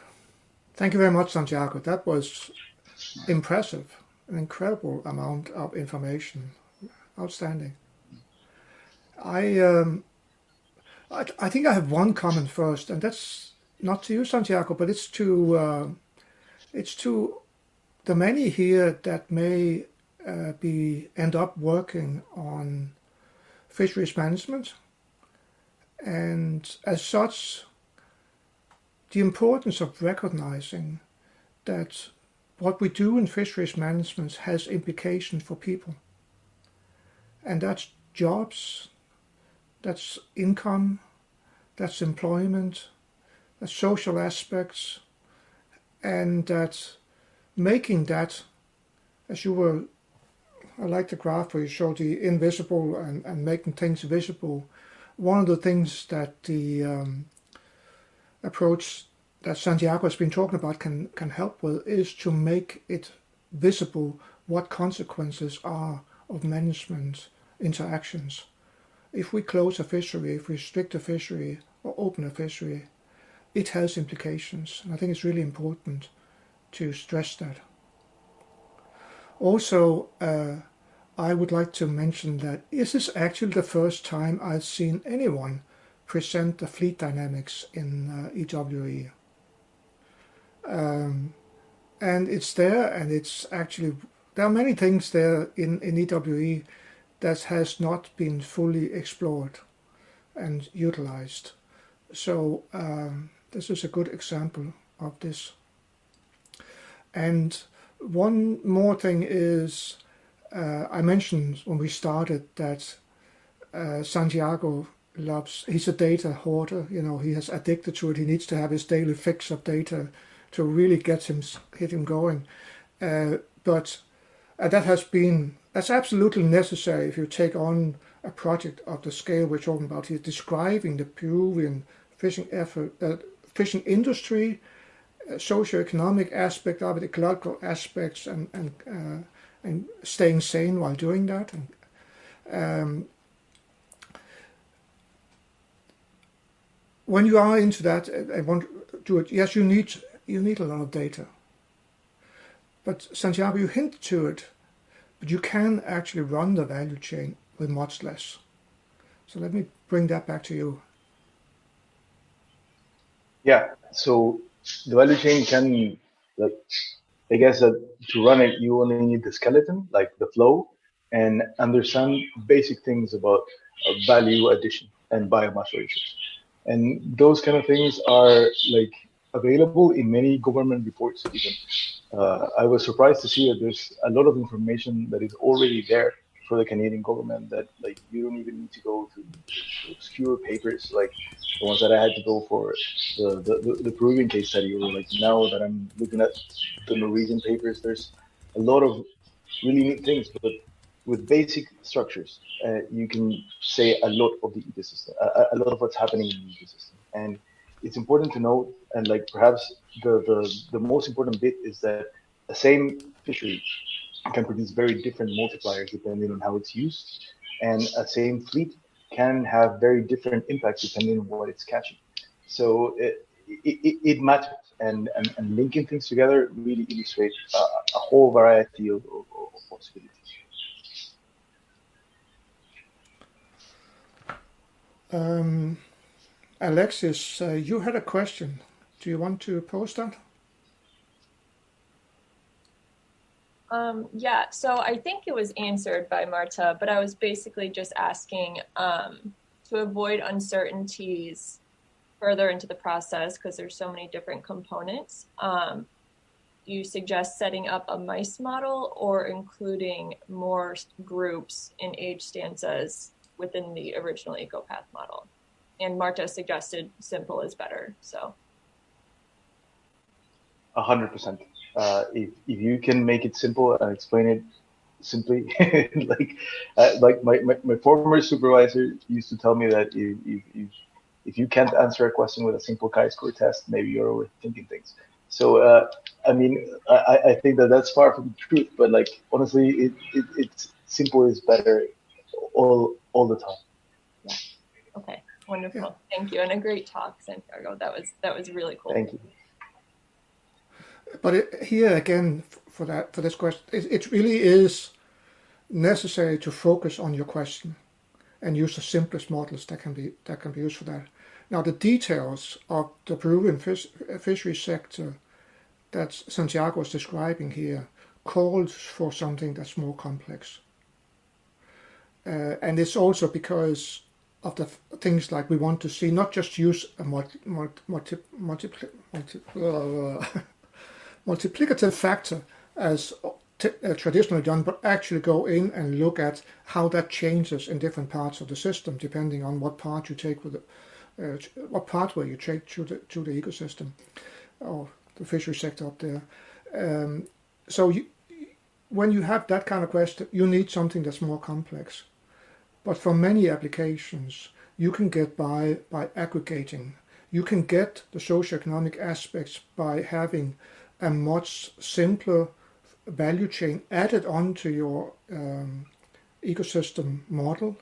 Thank you very much, Santiago. That was impressive, an incredible amount of information. Outstanding. I think I have one comment first, and that's not to you, Santiago, but it's to the many here that may end up working on fisheries management, and as such, the importance of recognizing that what we do in fisheries management has implications for people, and that's jobs, that's income, that's employment, that's social aspects, and that making that, as you were, I like the graph where you showed the invisible and making things visible. One of the things that the approach that Santiago has been talking about can help with is to make it visible what consequences are of management interactions. If we close a fishery, if we restrict a fishery or open a fishery, it has implications. And I think it's really important to stress that. Also, I would like to mention that this is actually the first time I've seen anyone present the fleet dynamics in EWE. And it's there, and it's actually, there are many things there in EWE that has not been fully explored and utilized. So this is a good example of this. And one more thing is, I mentioned when we started that Santiago he's a data hoarder, he has addicted to it, he needs to have his daily fix of data to really get him going. But that's absolutely necessary if you take on a project of the scale we're talking about here, describing the Peruvian fishing industry, socio-economic aspect of it, ecological aspects, and staying sane while doing that. When you are into that, I want to do it. Yes, you need a lot of data. But Santiago, you hint to it, but you can actually run the value chain with much less. So let me bring that back to you. Yeah, so the value chain can, I guess that to run it, you only need the skeleton, like the flow, and understand basic things about value addition and biomass ratios. And those kind of things are available in many government reports even. I was surprised to see that there's a lot of information that is already there for the Canadian government that you don't even need to go to obscure papers the ones that I had to go for the Peruvian case study, or like now that I'm looking at the Norwegian papers, there's a lot of really neat things, but with basic structures, you can say a lot of the ecosystem, a lot of what's happening in the ecosystem. And it's important to note, and like perhaps the most important bit is that the same fishery can produce very different multipliers depending on how it's used, and a same fleet can have very different impacts depending on what it's catching. So it matters, and linking things together really illustrates a whole variety of possibilities. Alexis, you had a question. Do you want to pose that? Yeah, so I think it was answered by Marta, but I was basically just asking to avoid uncertainties further into the process, because there's so many different components. Do you suggest setting up a mice model or including more groups in age stanzas within the original Ecopath model? And Marta suggested simple is better, so. 100%. If you can make it simple and explain it simply, like my former supervisor used to tell me that if you can't answer a question with a simple chi-score test, maybe you're overthinking things. So I mean, I think that that's far from the truth, but like honestly, it's simple is better all the time. Yeah. Okay. Wonderful. Yeah. Thank you, and a great talk, Santiago. That was really cool. Thank you. But here again, for this question, it really is necessary to focus on your question and use the simplest models that can be used for that. Now, the details of the Peruvian fishery sector that Santiago is describing here calls for something that's more complex, and it's also because of the things like we want to see, not just use a multiplicative factor as traditionally done, but actually go in and look at how that changes in different parts of the system, depending on what part you take with what pathway you take to the ecosystem or the fishery sector up there. So when you have that kind of question, you need something that's more complex. But for many applications, you can get by aggregating. You can get the socioeconomic aspects by having a much simpler value chain added onto your ecosystem model.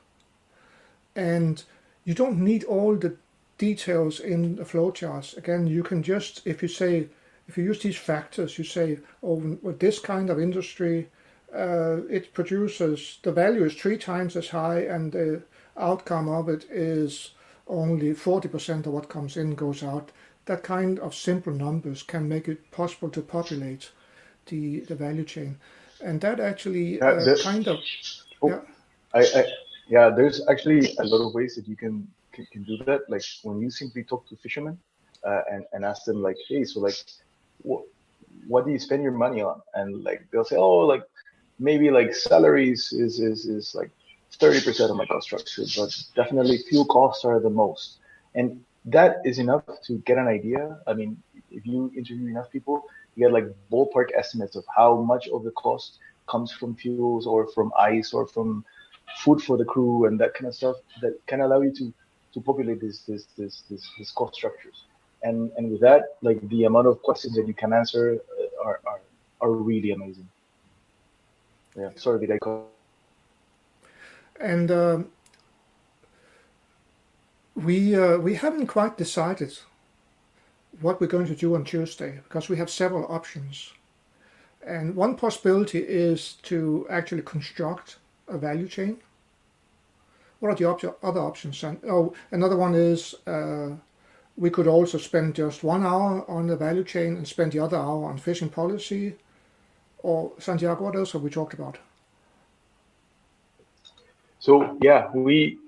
And you don't need all the details in the flowcharts. Again, you can just, if you use these factors, you say, oh, with this kind of industry, it produces, the value is 3 times as high, and the outcome of it is only 40% of what comes in goes out. That kind of simple numbers can make it possible to populate the value chain, and that actually there's actually a lot of ways that you can do that. Like when you simply talk to fishermen and ask them like, hey, so like what do you spend your money on? And like they'll say, oh, like maybe like salaries is like 30% of my cost structure, but definitely fuel costs are the most. And that is enough to get an idea. I mean, if you interview enough people, you get like ballpark estimates of how much of the cost comes from fuels or from ice or from food for the crew and that kind of stuff that can allow you to populate these cost structures. And with that, like the amount of questions that you can answer are really amazing. Yeah, sorry, did I call? And we haven't quite decided what we're going to do on Tuesday, because we have several options. And one possibility is to actually construct a value chain. What are the other options? Another one is we could also spend just 1 hour on the value chain and spend the other hour on fishing policy. Or Santiago, what else have we talked about? So yeah, we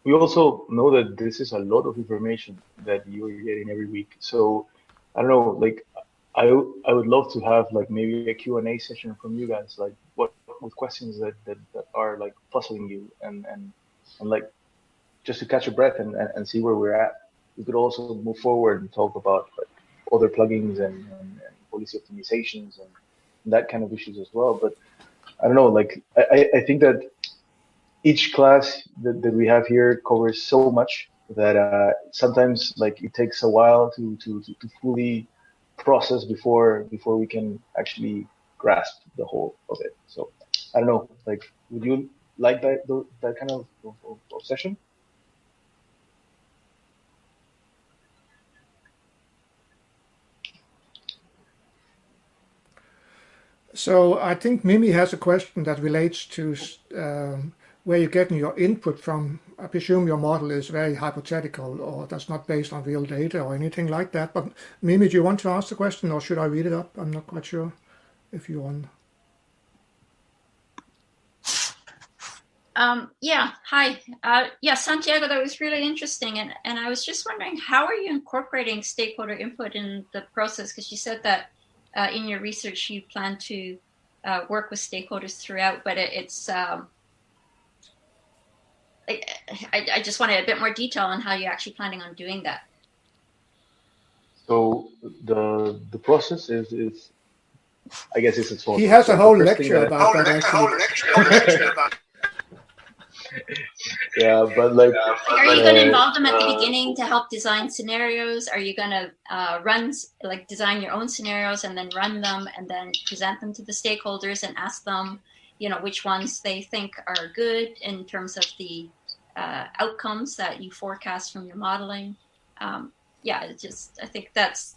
also know that this is a lot of information that you're getting every week. So I don't know, like I would love to have like maybe a Q&A session from you guys, like what questions that are like puzzling you and like just to catch a breath and see where we're at. we could also move forward and talk about like other plugins and policy optimizations and that kind of issues as well. But I don't know, like I think that each class that we have here covers so much that sometimes like it takes a while to fully process before we can actually grasp the whole of it. So I don't know, like would you like that kind of session? So I think Mimi has a question that relates to where you're getting your input from. I presume your model is very hypothetical or that's not based on real data or anything like that. But Mimi, do you want to ask the question or should I read it up? I'm not quite sure if you're on. Yeah, hi. Yeah, Santiago, that was really interesting. And I was just wondering, how are you incorporating stakeholder input in the process? Because you said that in your research you plan to work with stakeholders throughout, but I just wanted a bit more detail on how you're actually planning on doing that. So the process is I guess it's its own. He has a whole lecture about that actually. Yeah, but like, are you going to involve them at the beginning to help design scenarios? Are you going to design your own scenarios and then run them and then present them to the stakeholders and ask them, which ones they think are good in terms of the outcomes that you forecast from your modeling? I think that's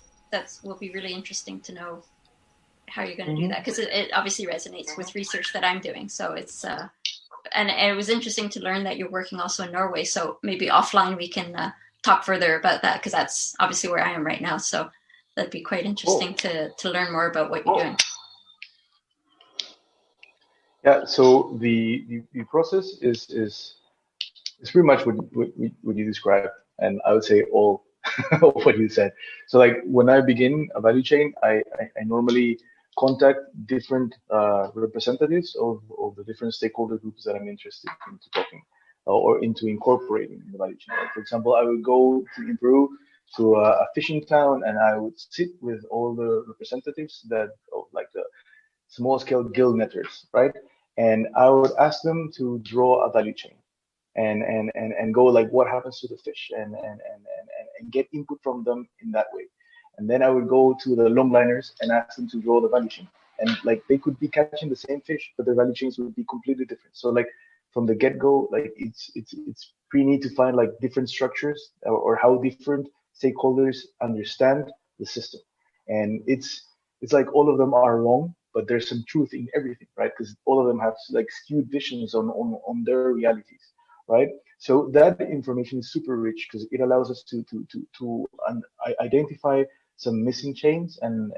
will be really interesting to know how you're going to do that, because it obviously resonates with research that I'm doing. So it's and it was interesting to learn that you're working also in Norway. So maybe offline we can talk further about that, because that's obviously where I am right now. So that'd be quite interesting to learn more about what you're doing. Yeah. So the process is pretty much what you described, and I would say all of what you said. So like when I begin a value chain, I normally contact different representatives of the different stakeholder groups that I'm interested in talking or into incorporating in the value chain. Like for example, I would go in Peru to a fishing town and I would sit with all the representatives like the small scale gill netters, right? And I would ask them to draw a value chain and go like what happens to the fish and get input from them in that way. And then I would go to the longliners and ask them to draw the value chain. And like they could be catching the same fish, but their value chains would be completely different. So like from the get-go, like it's pretty neat to find like different structures or how different stakeholders understand the system. And it's like all of them are wrong, but there's some truth in everything, right? Because all of them have like skewed visions on their realities, right? So that information is super rich because it allows us to identify some missing chains and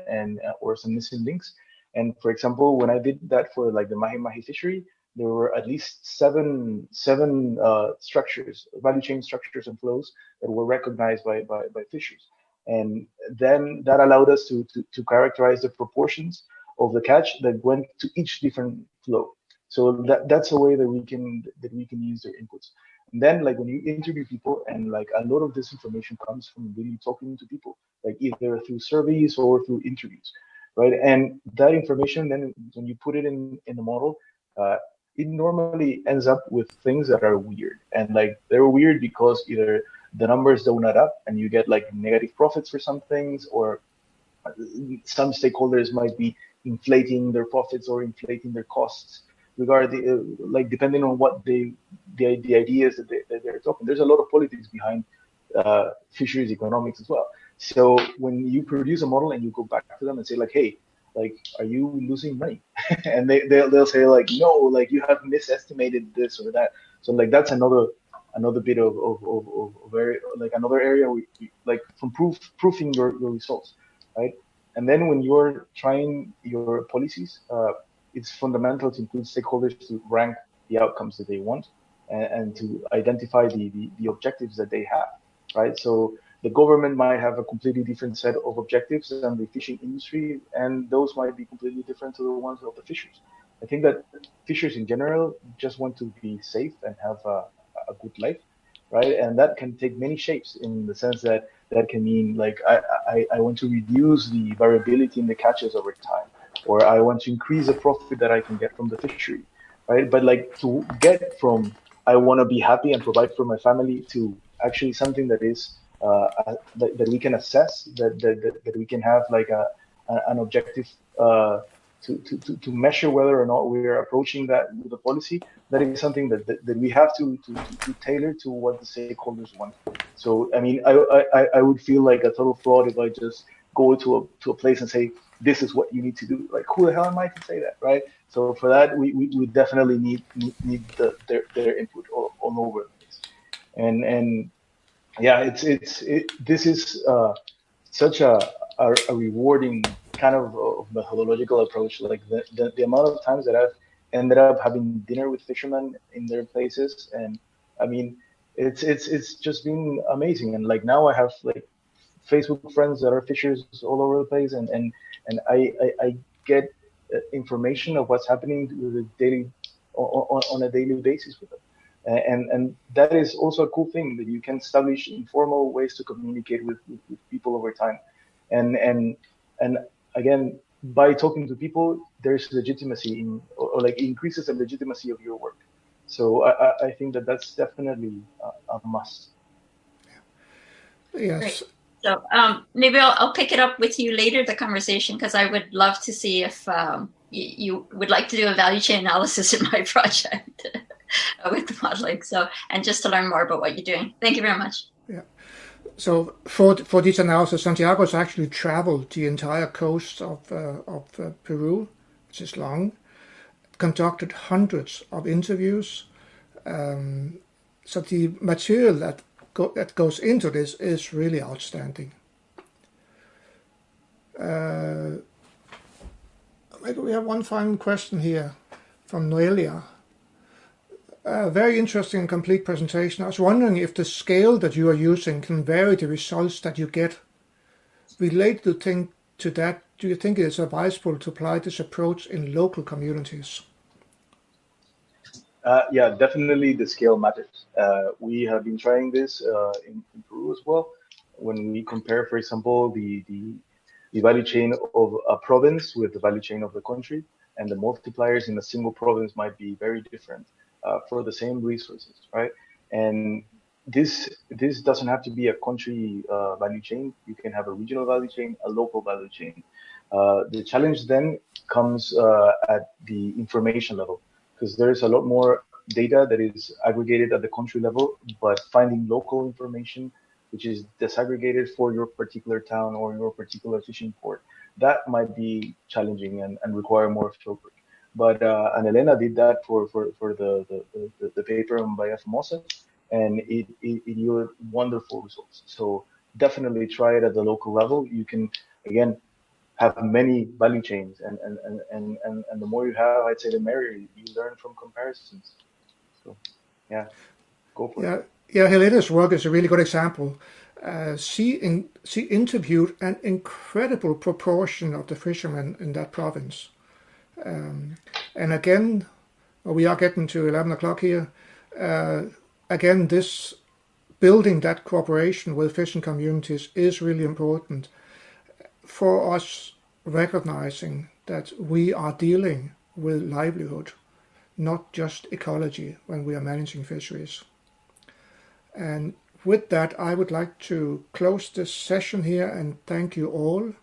or some missing links. And for example, when I did that for like the mahi-mahi fishery, there were at least seven structures, value chain structures and flows that were recognized by fishers. And then that allowed us to characterize the proportions of the catch that went to each different flow. So that's a way that we can use their inputs. And then like when you interview people, and like a lot of this information comes from really talking to people, like either through surveys or through interviews, right? And that information, then when you put it in the model, it normally ends up with things that are weird. And like they're weird because either the numbers don't add up and you get like negative profits for some things, or some stakeholders might be inflating their profits or inflating their costs regarding like depending on what the ideas that they're talking. There's a lot of politics behind fisheries economics as well. So when you produce a model and you go back to them and say like, hey, like, are you losing money? And they'll say like, no, like you have misestimated this or that. So like that's another bit of very like another area we like from proofing your results, right? And then when you're trying your policies, it's fundamental to include stakeholders to rank the outcomes that they want and to identify the objectives that they have, right? So the government might have a completely different set of objectives than the fishing industry, and those might be completely different to the ones of the fishers. I think that fishers in general just want to be safe and have a good life. right? And that can take many shapes in the sense that that can mean like I want to reduce the variability in the catches over time, or I want to increase the profit that I can get from the fishery, right? But like to get from I want to be happy and provide for my family to actually something that is that we can assess, that we can have like an objective to measure whether or not we are approaching that with the policy. That is something that we have to tailor to what the stakeholders want. So I mean, I would feel like a total fraud if I just go to a place and say this is what you need to do. Like who the hell am I to say that, right? So for that we definitely need their input all over the place. And yeah, this is such a rewarding kind of methodological approach. Like the amount of times that I've ended up having dinner with fishermen in their places, and I mean, it's just been amazing. And like now I have like Facebook friends that are fishers all over the place, and I get information of what's happening with a daily on a daily basis with them. And that is also a cool thing that you can establish informal ways to communicate with people over time. And again, by talking to people, there's legitimacy or like it increases the legitimacy of your work. So I think that that's definitely a must. Yes. Great. So maybe I'll pick it up with you later, the conversation, because I would love to see if you would like to do a value chain analysis in my project with the modeling. So, and just to learn more about what you're doing. Thank you very much. Yeah. So for this analysis, Santiago has actually traveled the entire coast of Peru, which is long, conducted hundreds of interviews. So the material that goes into this is really outstanding. Maybe we have one final question here from Noelia. A very interesting and complete presentation. I was wondering if the scale that you are using can vary the results that you get. Related to that, do you think it is advisable to apply this approach in local communities? Yeah, definitely the scale matters. We have been trying this in Peru as well. When we compare, for example, the value chain of a province with the value chain of the country, and the multipliers in a single province might be very different for the same resources, right? And this doesn't have to be a country value chain. You can have a regional value chain, a local value chain. The challenge then comes at the information level, because there's a lot more data that is aggregated at the country level, but finding local information which is disaggregated for your particular town or your particular fishing port, that might be challenging and require more filtering. But and Elena did that for the paper on Bahia Famosa, and it yielded wonderful results. So definitely try it at the local level. You can again have many value chains, and the more you have, I'd say the merrier. You learn from comparisons. So yeah, go for it. Yeah, Helena's work is a really good example. She interviewed an incredible proportion of the fishermen in that province. And again, we are getting to 11 o'clock here. Again, this building that cooperation with fishing communities is really important for us recognizing that we are dealing with livelihood, not just ecology when we are managing fisheries. And with that, I would like to close this session here and thank you all,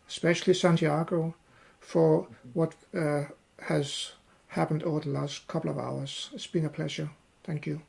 especially Santiago, for what has happened over the last couple of hours. It's been a pleasure. Thank you.